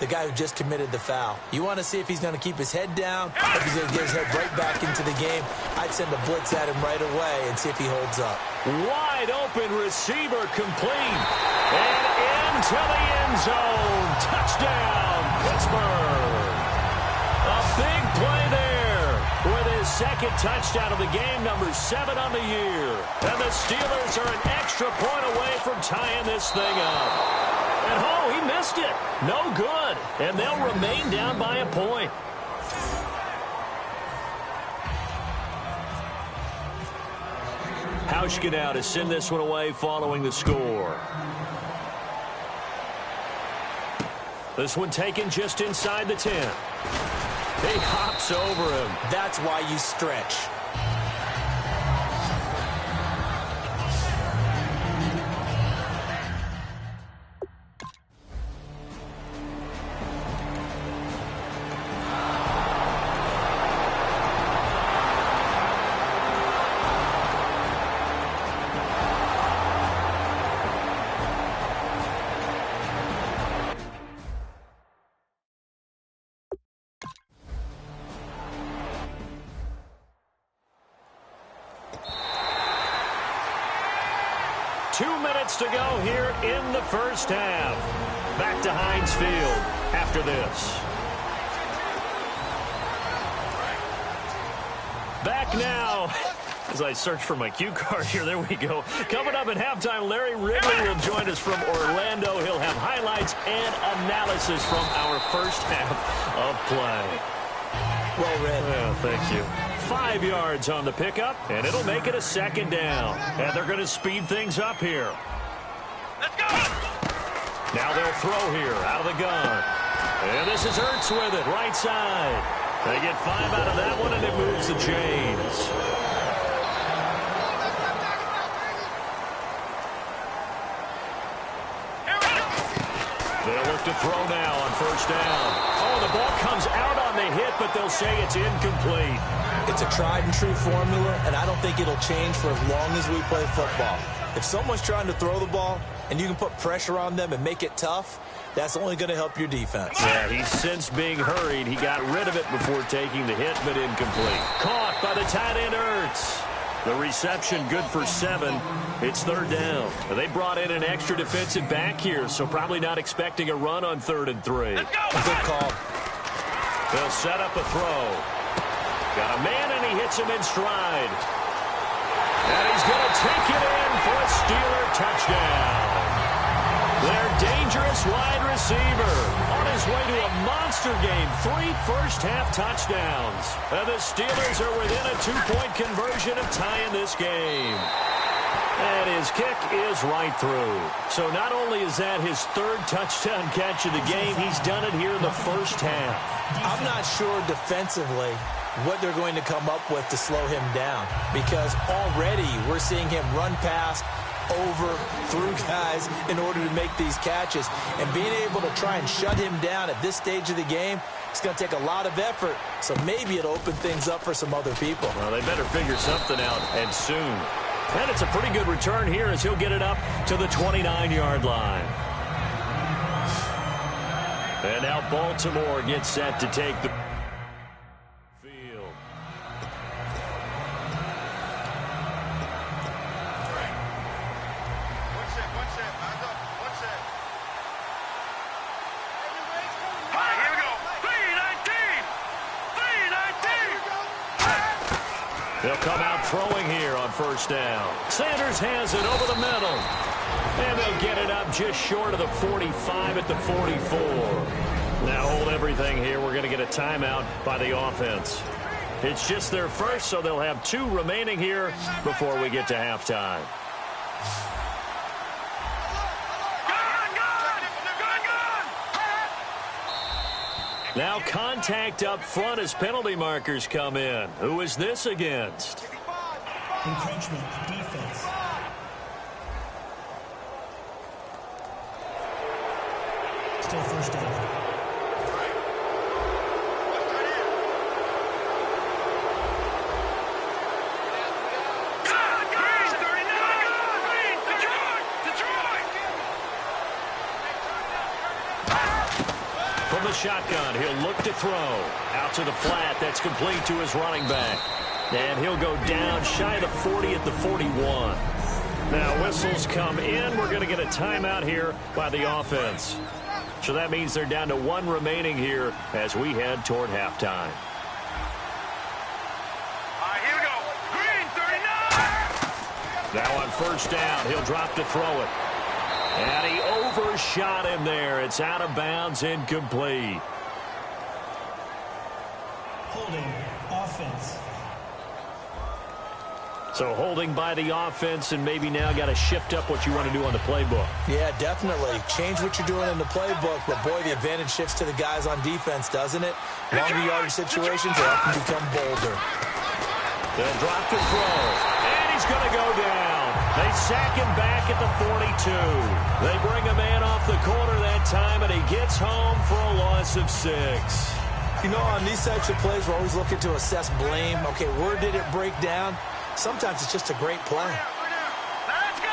The guy who just committed the foul. You want to see if he's going to keep his head down, if he's going to get his head right back into the game. I'd send a blitz at him right away and see if he holds up. Wide open receiver complete. And into the end zone. Touchdown, Pittsburgh. A big play there with his second touchdown of the game, number 7 on the year. And the Steelers are an extra point away from tying this thing up. And oh, he missed it. No good. And they'll remain down by a point. Hauschka now to send this one away following the score. This one taken just inside the 10. He hops over him. That's why you stretch. To go here in the first half. Back to Heinz Field after this. Back now. As I search for my cue card here, there we go. Coming up at halftime, Larry Ridley will join us from Orlando. He'll have highlights and analysis from our first half of play. Well read. Well, thank you. 5 yards on the pickup, and it'll make it a second down. And they're going to speed things up here. Let's go! Now they'll throw here out of the gun. And this is Ertz with it, right side. They get 5 out of that one, and it moves the chains. They'll look to throw now on first down. Oh, the ball comes out on the hit, but they'll say it's incomplete. It's a tried-and-true formula, and I don't think it'll change for as long as we play football. If someone's trying to throw the ball and you can put pressure on them and make it tough, that's only going to help your defense. Yeah, he's since being hurried. He got rid of it before taking the hit, but incomplete. Caught by the tight end, Ertz. The reception good for 7. It's third down. They brought in an extra defensive back here, so probably not expecting a run on 3rd and 3. Good call. They'll set up a throw. Got a man, and he hits him in stride. And he's going to take it in for a Steeler touchdown. Their dangerous wide receiver on his way to a monster game. 3 first-half touchdowns. And the Steelers are within a 2-point conversion of tying this game. And his kick is right through. So not only is that his 3rd touchdown catch of the game, he's done it here in the first half. I'm not sure defensively what they're going to come up with to slow him down, because already we're seeing him run past, over, through guys in order to make these catches. And being able to try and shut him down at this stage of the game, it's going to take a lot of effort. So maybe it'll open things up for some other people. Well, they better figure something out, and soon. And it's a pretty good return here as he'll get it up to the 29-yard line. And now Baltimore gets set to take the field. They'll come out throwing here on first down. Sanders has it over the middle. And they'll get it up just short of the 45 at the 44. Now hold everything here. We're going to get a timeout by the offense. It's just their first, so they'll have 2 remaining here before we get to halftime. Now contact up front as penalty markers come in. Who is this against? Encroachment, defense. Still first down. From the shotgun, he'll look to throw. Out to the flat, that's complete to his running back. And he'll go down shy of the 40 at the 41. Now whistles come in. We're going to get a timeout here by the offense. So that means they're down to 1 remaining here as we head toward halftime. Here we go. Green, 39. Now on first down, he'll drop to throw it. And he overshot him there. It's out of bounds, incomplete. Holding, offense. So holding by the offense, and maybe now got to shift up what you want to do on the playbook. Yeah, definitely. Change what you're doing in the playbook, but boy, the advantage shifts to the guys on defense, doesn't it? Longer yardage situations, they often become bolder. They'll drop to throw, and he's going to go down. They sack him back at the 42. They bring a man off the corner that time, and he gets home for a loss of 6. You know, on these types of plays, we're always looking to assess blame. Okay, where did it break down? Sometimes it's just a great play. Let's go.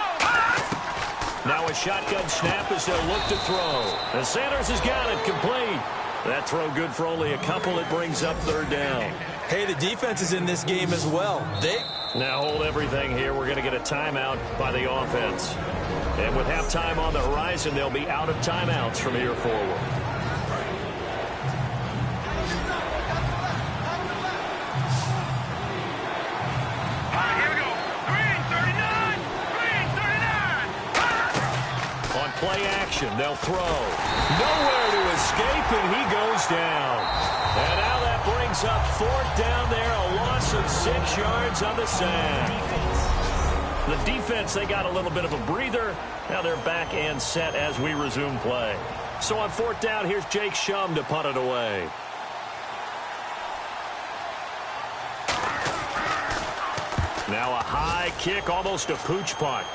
Now a shotgun snap as they'll look to throw. And Sanders has got it complete. That throw good for only a couple. It brings up third down. Hey, the defense is in this game as well. Now hold everything here. We're going to get a timeout by the offense. And with halftime on the horizon, they'll be out of timeouts from here forward. Here we go. Green, 39. Green, 39. On play action, they'll throw. Nowhere to escape, and he goes down. And now that brings up 4th down there, a loss of 6 yards on the sack. The defense, they got a little bit of a breather. Now they're back and set as we resume play. So on fourth down, here's Jake Shum to punt it away. Now a high kick, almost a pooch punt.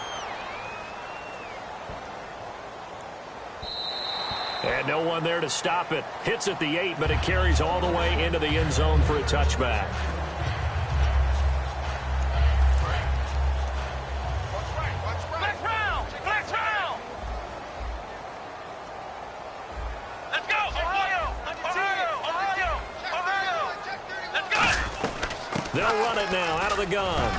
And no one there to stop it. Hits at the 8, but it carries all the way into the end zone for a touchback. They'll run it now out of the gun.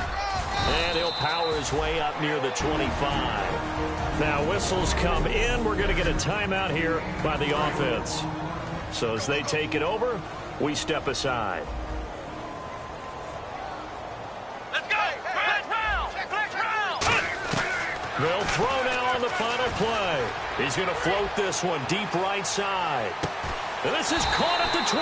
And he'll power his way up near the 25. Now whistles come in. We're going to get a timeout here by the offense. So as they take it over, we step aside. Let's go! They'll throw now on the final play. He's going to float this one deep right side. And this is caught at the 20.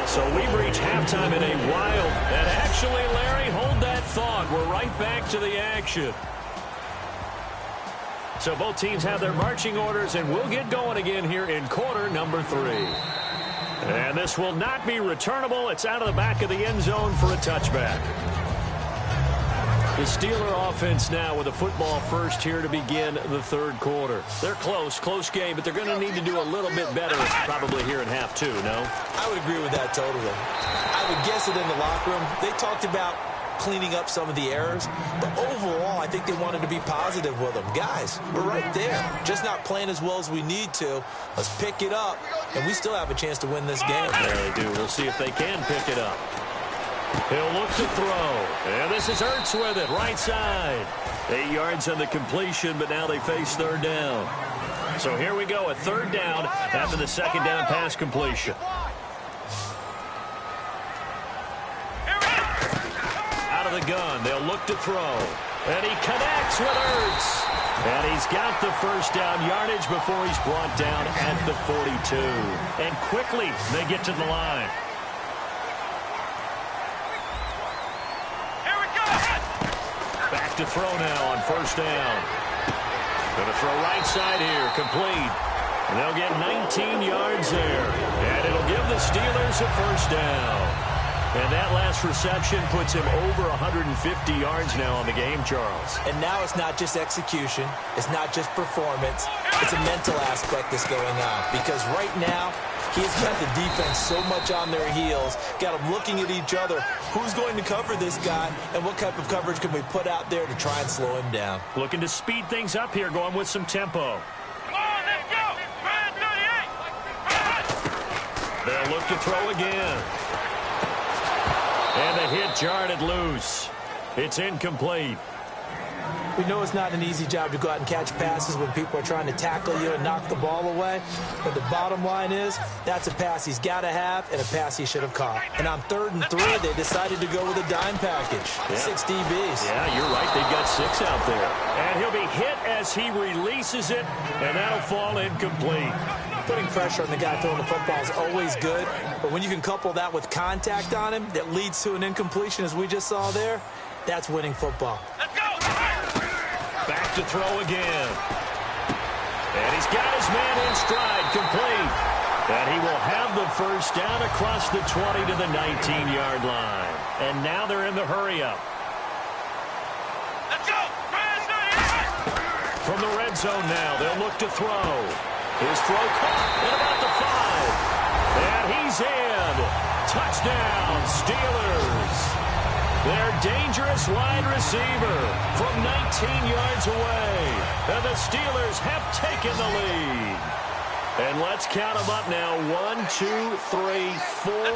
So we've reached halftime in a wild, and actually, Larry, hold that thought. We're right back to the action. So both teams have their marching orders, and we'll get going again here in quarter number 3. And this will not be returnable. It's out of the back of the end zone for a touchback. The Steeler offense now with a football first here to begin the third quarter. They're close game, but they're going to need to do a little bit better probably here in half 2, no? I would agree with that totally. I would guess it in the locker room. They talked about cleaning up some of the errors, but overall, I think they wanted to be positive with them. Guys, we're right there. Just not playing as well as we need to. Let's pick it up, and we still have a chance to win this game. There they do. We'll see if they can pick it up. He'll look to throw. And this is Ertz with it, right side. 8 yards on the completion, but now they face third down. So here we go, a third down after the second down pass completion. Out of the gun, they'll look to throw. And he connects with Ertz. And he's got the first down yardage before he's brought down at the 42. And quickly, they get to the line. Back to throw now on first down. Going to throw right side here, complete. And they'll get 19 yards there. And it'll give the Steelers a first down. And that last reception puts him over 150 yards now on the game, Charles. And now it's not just execution. It's not just performance. It's a mental aspect that's going on. Because right now, he's got the defense so much on their heels, got them looking at each other. Who's going to cover this guy, and what type of coverage can we put out there to try and slow him down? Looking to speed things up here, going with some tempo. Come on, let's go! Brand 38! They'll look to throw again. And the hit jarred loose. It's incomplete. We know it's not an easy job to go out and catch passes when people are trying to tackle you and knock the ball away. But the bottom line is, that's a pass he's got to have and a pass he should have caught. And on 3rd and 3, they decided to go with a dime package. Yeah. 6 DBs. Yeah, you're right. They've got 6 out there. And he'll be hit as he releases it, and that'll fall incomplete. Putting pressure on the guy throwing the football is always good, but when you can couple that with contact on him that leads to an incompletion, as we just saw there, that's winning football. Let's go! Back to throw again. And he's got his man in stride, complete. And he will have the first down across the 20 to the 19-yard line. And now they're in the hurry-up. Let's go! From the red zone now, they'll look to throw. His throw caught at about the 5. And he's in. Touchdown, Steelers. Their dangerous wide receiver from 19 yards away. And the Steelers have taken the lead. And let's count them up now. 1, 2, 3, 4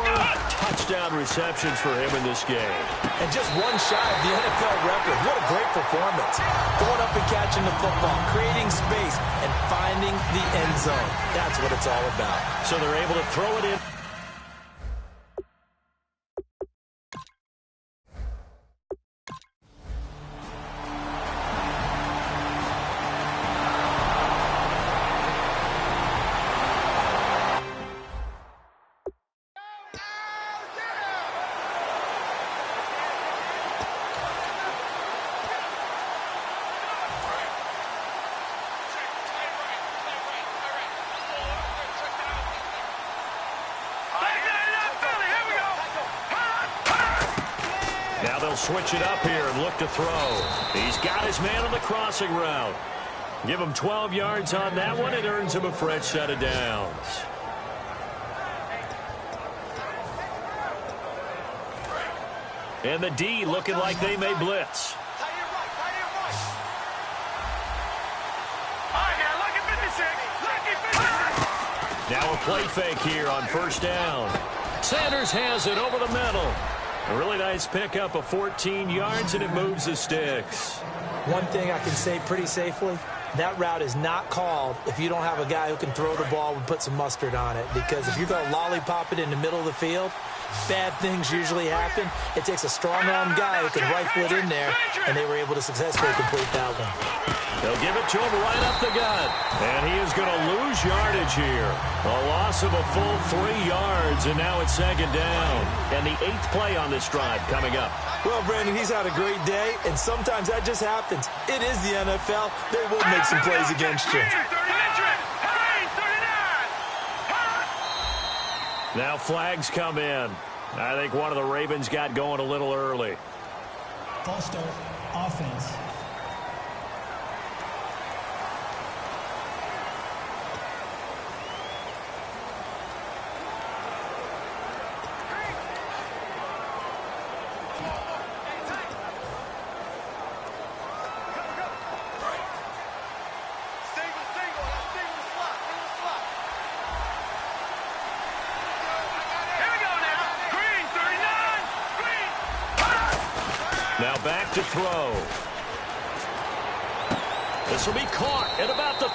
touchdown receptions for him in this game. And just one shy of the NFL record. What a great performance. Going up and catching the football, creating space, and finding the end zone. That's what it's all about. So they're able to throw it in. Now they'll switch it up here and look to throw. He's got his man on the crossing route. Give him 12 yards on that one. It earns him a fresh set of downs. And the D looking like they may blitz. Now a play fake here on first down. Sanders has it over the middle. A really nice pickup of 14 yards, and it moves the sticks. One thing I can say pretty safely, that route is not called if you don't have a guy who can throw the ball and put some mustard on it. Because if you're going to lollipop it in the middle of the field, bad things usually happen. It takes a strong-arm guy who can rifle it in there, and they were able to successfully complete that one. They'll give it to him right up the gut. And he is going to lose yardage here. A loss of a full 3 yards, and now it's second down. And the 8th play on this drive coming up. Well, Brandon, he's had a great day, and sometimes that just happens. It is the NFL. They will make some plays against you. Now flags come in. I think one of the Ravens got going a little early. False start, offense. Now back to throw. This will be caught at about the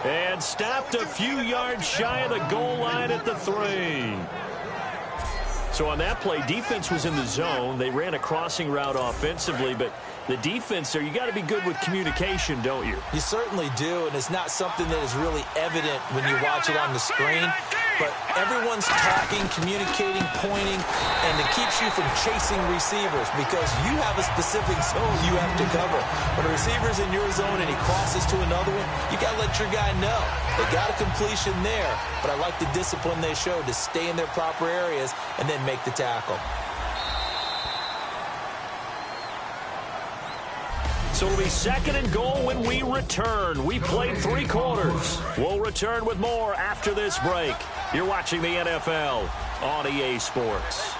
3. And stopped a few yards shy of the goal line at the 3. So on that play, defense was in the zone. They ran a crossing route offensively, but the defense there, you got to be good with communication, don't you? You certainly do, and it's not something that is really evident when you watch it on the screen. But everyone's talking, communicating, pointing, and it keeps you from chasing receivers because you have a specific zone you have to cover. When a receiver's in your zone and he crosses to another one, you got to let your guy know. They got a completion there, but I like the discipline they showed to stay in their proper areas and then make the tackle. So it'll be second and goal when we return. We played 3 quarters. We'll return with more after this break. You're watching the NFL on EA Sports.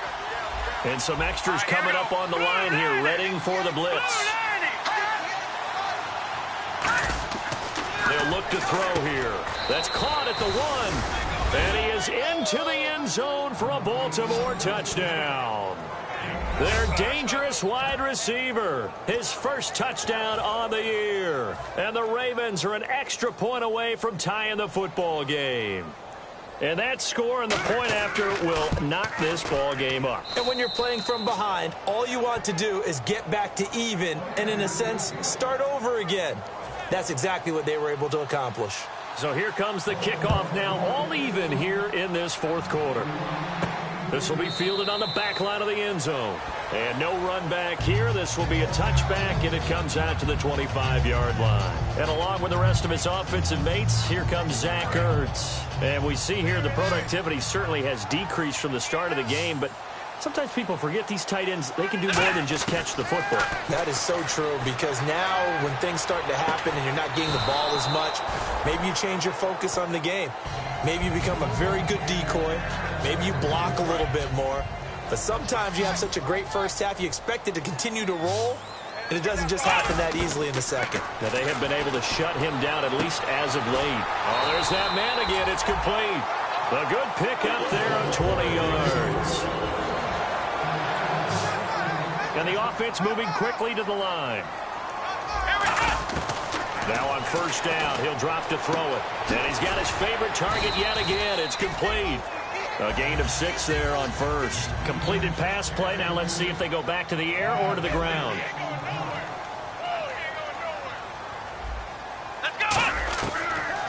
And some extras coming up on the line here, readying for the blitz. They'll look to throw here. That's caught at the 1. And he is into the end zone for a Baltimore touchdown. Their dangerous wide receiver, his first touchdown on the year. And the Ravens are an extra point away from tying the football game. And that score and the point after will knock this ball game up. And when you're playing from behind, all you want to do is get back to even and, in a sense, start over again. That's exactly what they were able to accomplish. So here comes the kickoff now, all even here in this 4th quarter. This will be fielded on the back line of the end zone. And no run back here. This will be a touchback, and it comes out to the 25-yard line. And along with the rest of his offensive mates, here comes Zach Ertz. And we see here the productivity certainly has decreased from the start of the game, but sometimes people forget these tight ends, they can do more than just catch the football. That is so true because now when things start to happen and you're not getting the ball as much, maybe you change your focus on the game. Maybe you become a very good decoy. Maybe you block a little bit more. But sometimes you have such a great first half, you expect it to continue to roll, and it doesn't just happen that easily in the second. Now they have been able to shut him down at least as of late. Oh, there's that man again. It's complete. A good pickup there of 20 yards. And the offense moving quickly to the line. Now on first down, he'll drop to throw it. And he's got his favorite target yet again. It's complete. A gain of 6 there on first. Completed pass play. Now let's see if they go back to the air or to the ground.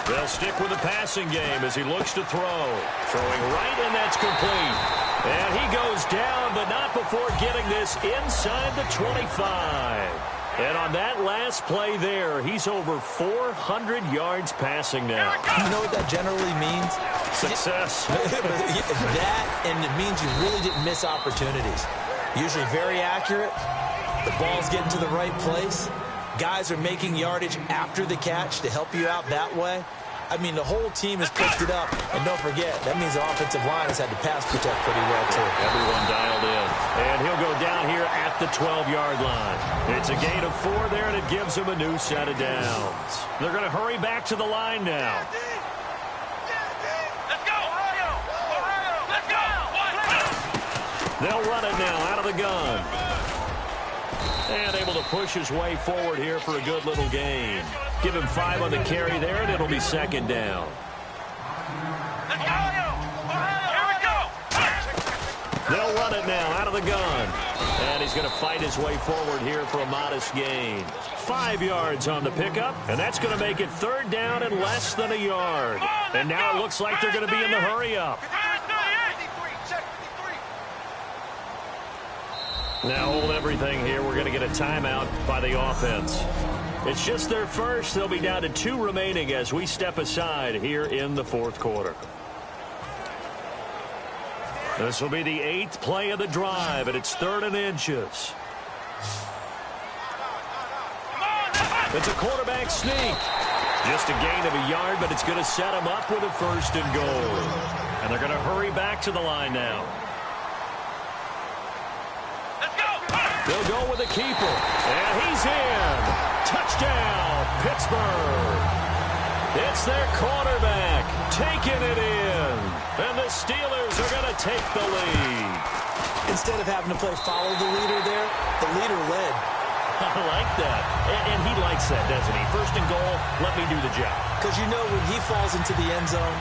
They'll stick with the passing game as he looks to throw. Throwing right, and that's complete. And he goes down, but not before getting this inside the 25. And on that last play there, he's over 400 yards passing now. You know what that generally means? Success. That, and it means you really didn't miss opportunities. Usually very accurate. The ball's getting to the right place. Guys are making yardage after the catch to help you out that way. I mean, the whole team has picked it up. And don't forget, that means the offensive line has had to pass protect pretty well, too. Everyone dialed in. And he'll go down here at the 12-yard line. It's a gain of 4 there, and it gives him a new set of downs. They're going to hurry back to the line now. Let's go! Let's go! They'll run it now out of the gun. And able to push his way forward here for a good little gain. Give him 5 on the carry there, and it'll be second down. Let's go! Here we go! They'll run it now out of the gun. And he's going to fight his way forward here for a modest gain. 5 yards on the pickup, and that's going to make it third down and less than a yard. And now it looks like they're going to be in the hurry-up. Now hold everything here. We're going to get a timeout by the offense. It's just their first. They'll be down to 2 remaining as we step aside here in the fourth quarter. This will be the 8th play of the drive, and it's 3rd and inches. It's a quarterback sneak. Just a gain of a yard, but it's going to set him up with a 1st and goal. And they're going to hurry back to the line now. They'll go with a keeper. And he's in. Touchdown, Pittsburgh. It's their quarterback taking it in. And the Steelers are going to take the lead. Instead of having to play follow the leader there, the leader led. I like that. And he likes that, doesn't he? 1st and goal, let me do the job. Because you know when he falls into the end zone...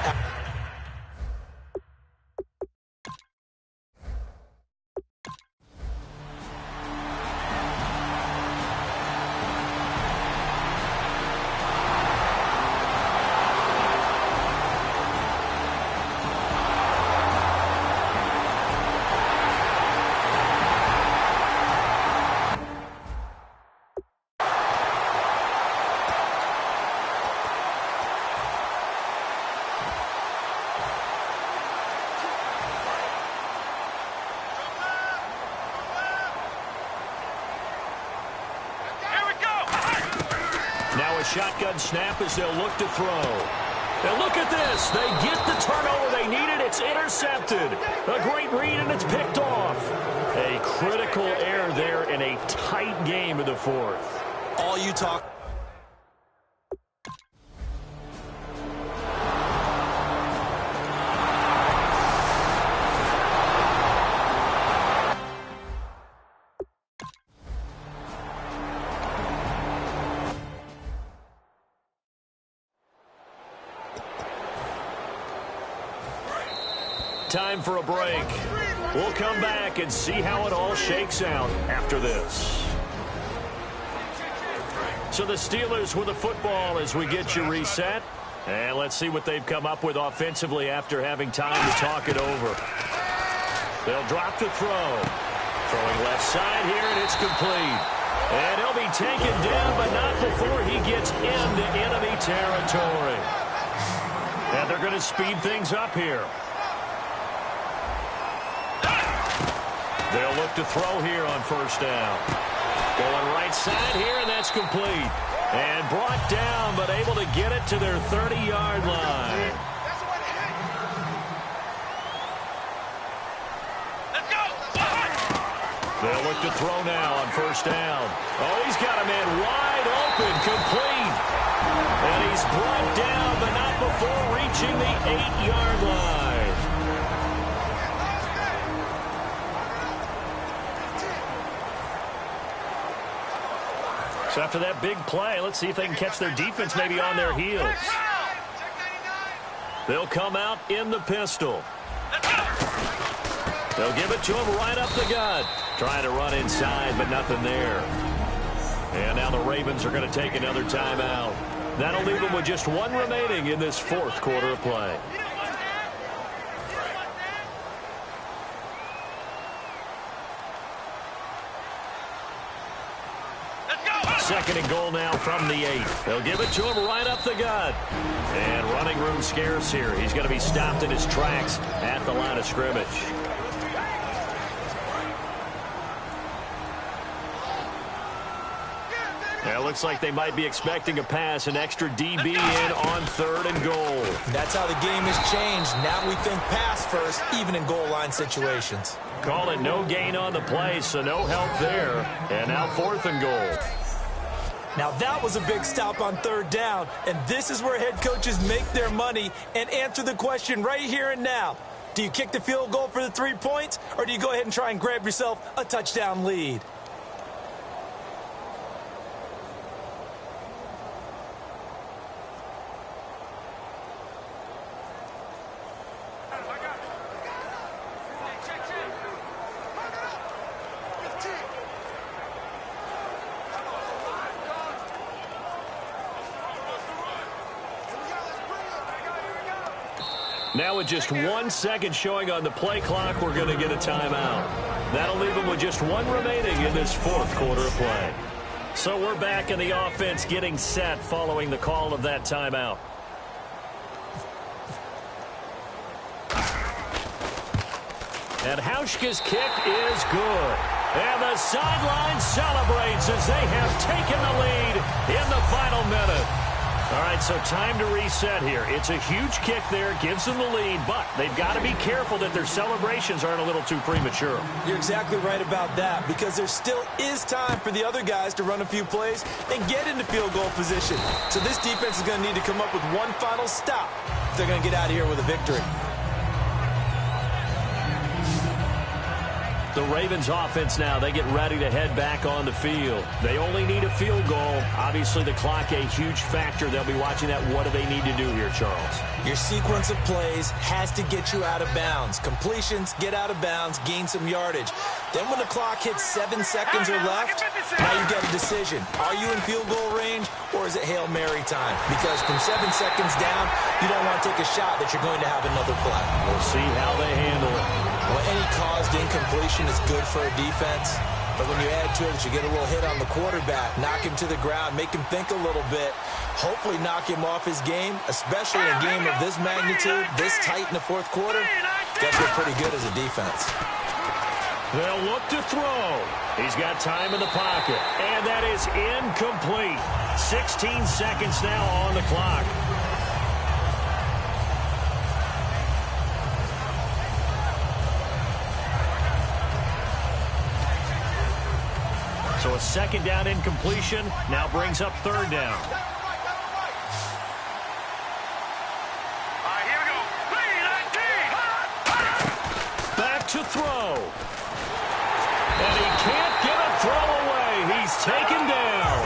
Shotgun snap as they'll look to throw. Now look at this. They get the turnover they needed. It's intercepted. A great read, and it's picked off. A critical error there in a tight game in the 4th. All you talk... Time for a break. We'll come back and see how it all shakes out after this. So the Steelers with the football as we get you reset. And let's see what they've come up with offensively after having time to talk it over. They'll drop the throw. Throwing left side here, and it's complete. And he'll be taken down, but not before he gets into enemy territory. And they're going to speed things up here. They'll look to throw here on 1st down. Going right side here, and that's complete. And brought down, but able to get it to their 30-yard line. They'll look to throw now on 1st down. Oh, he's got a man wide open, complete. And he's brought down, but not before reaching the 8-yard line. So after that big play, let's see if they can catch their defense maybe on their heels. They'll come out in the pistol. They'll give it to him right up the gut. Trying to run inside, but nothing there. And now the Ravens are going to take another timeout. That'll leave them with just 1 remaining in this 4th quarter of play. Second and goal now from the 8. They'll give it to him right up the gut. And running room scarce here. He's going to be stopped in his tracks at the line of scrimmage. Yeah, it looks like they might be expecting a pass, an extra DB in on 3rd and goal. That's how the game has changed. Now we think pass first, even in goal line situations. Call it no gain on the play, so no help there. And now 4th and goal. Now that was a big stop on 3rd down, and this is where head coaches make their money and answer the question right here and now. Do you kick the field goal for the 3 points, or do you go ahead and try and grab yourself a touchdown lead? Now with just 1 second showing on the play clock, we're going to get a timeout. That'll leave them with just 1 remaining in this 4th quarter of play. So we're back in the offense getting set following the call of that timeout. And Hauschka's kick is good. And the sideline celebrates as they have taken the lead in the final minute. All right, so time to reset here. It's a huge kick there, gives them the lead, but they've got to be careful that their celebrations aren't a little too premature. You're exactly right about that, because there still is time for the other guys to run a few plays and get into field goal position. So this defense is going to need to come up with one final stop if they're going to get out of here with a victory. The Ravens offense now, they get ready to head back on the field. They only need a field goal. Obviously, the clock a huge factor. They'll be watching that. What do they need to do here, Charles? Your sequence of plays has to get you out of bounds. Completions, get out of bounds, gain some yardage. Then when the clock hits 7 seconds or left, now you get a decision. Are you in field goal range, or is it Hail Mary time? Because from 7 seconds down, you don't want to take a shot that you're going to have another play. We'll see how they handle it. Well, any caused incompletion is good for a defense, but when you add to it that you get a little hit on the quarterback, knock him to the ground, make him think a little bit, hopefully knock him off his game, especially in a game of this magnitude, this tight in the 4th quarter, guess we're pretty good as a defense. They'll look to throw. He's got time in the pocket, and that is incomplete. 16 seconds now on the clock. So a 2nd down incompletion now brings up 3rd down. All right, here we go. 3-19. Back to throw. And he can't get a throw away. He's taken down.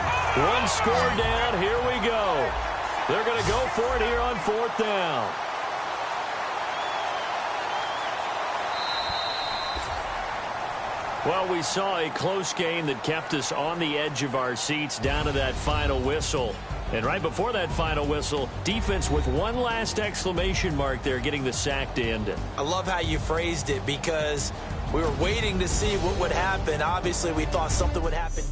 1 score down. Here we go. They're going to go for it here on 4th down. Well, we saw a close game that kept us on the edge of our seats down to that final whistle. And right before that final whistle, defense with one last exclamation mark there, getting the sack to end it. I love how you phrased it, because we were waiting to see what would happen. Obviously, we thought something would happen.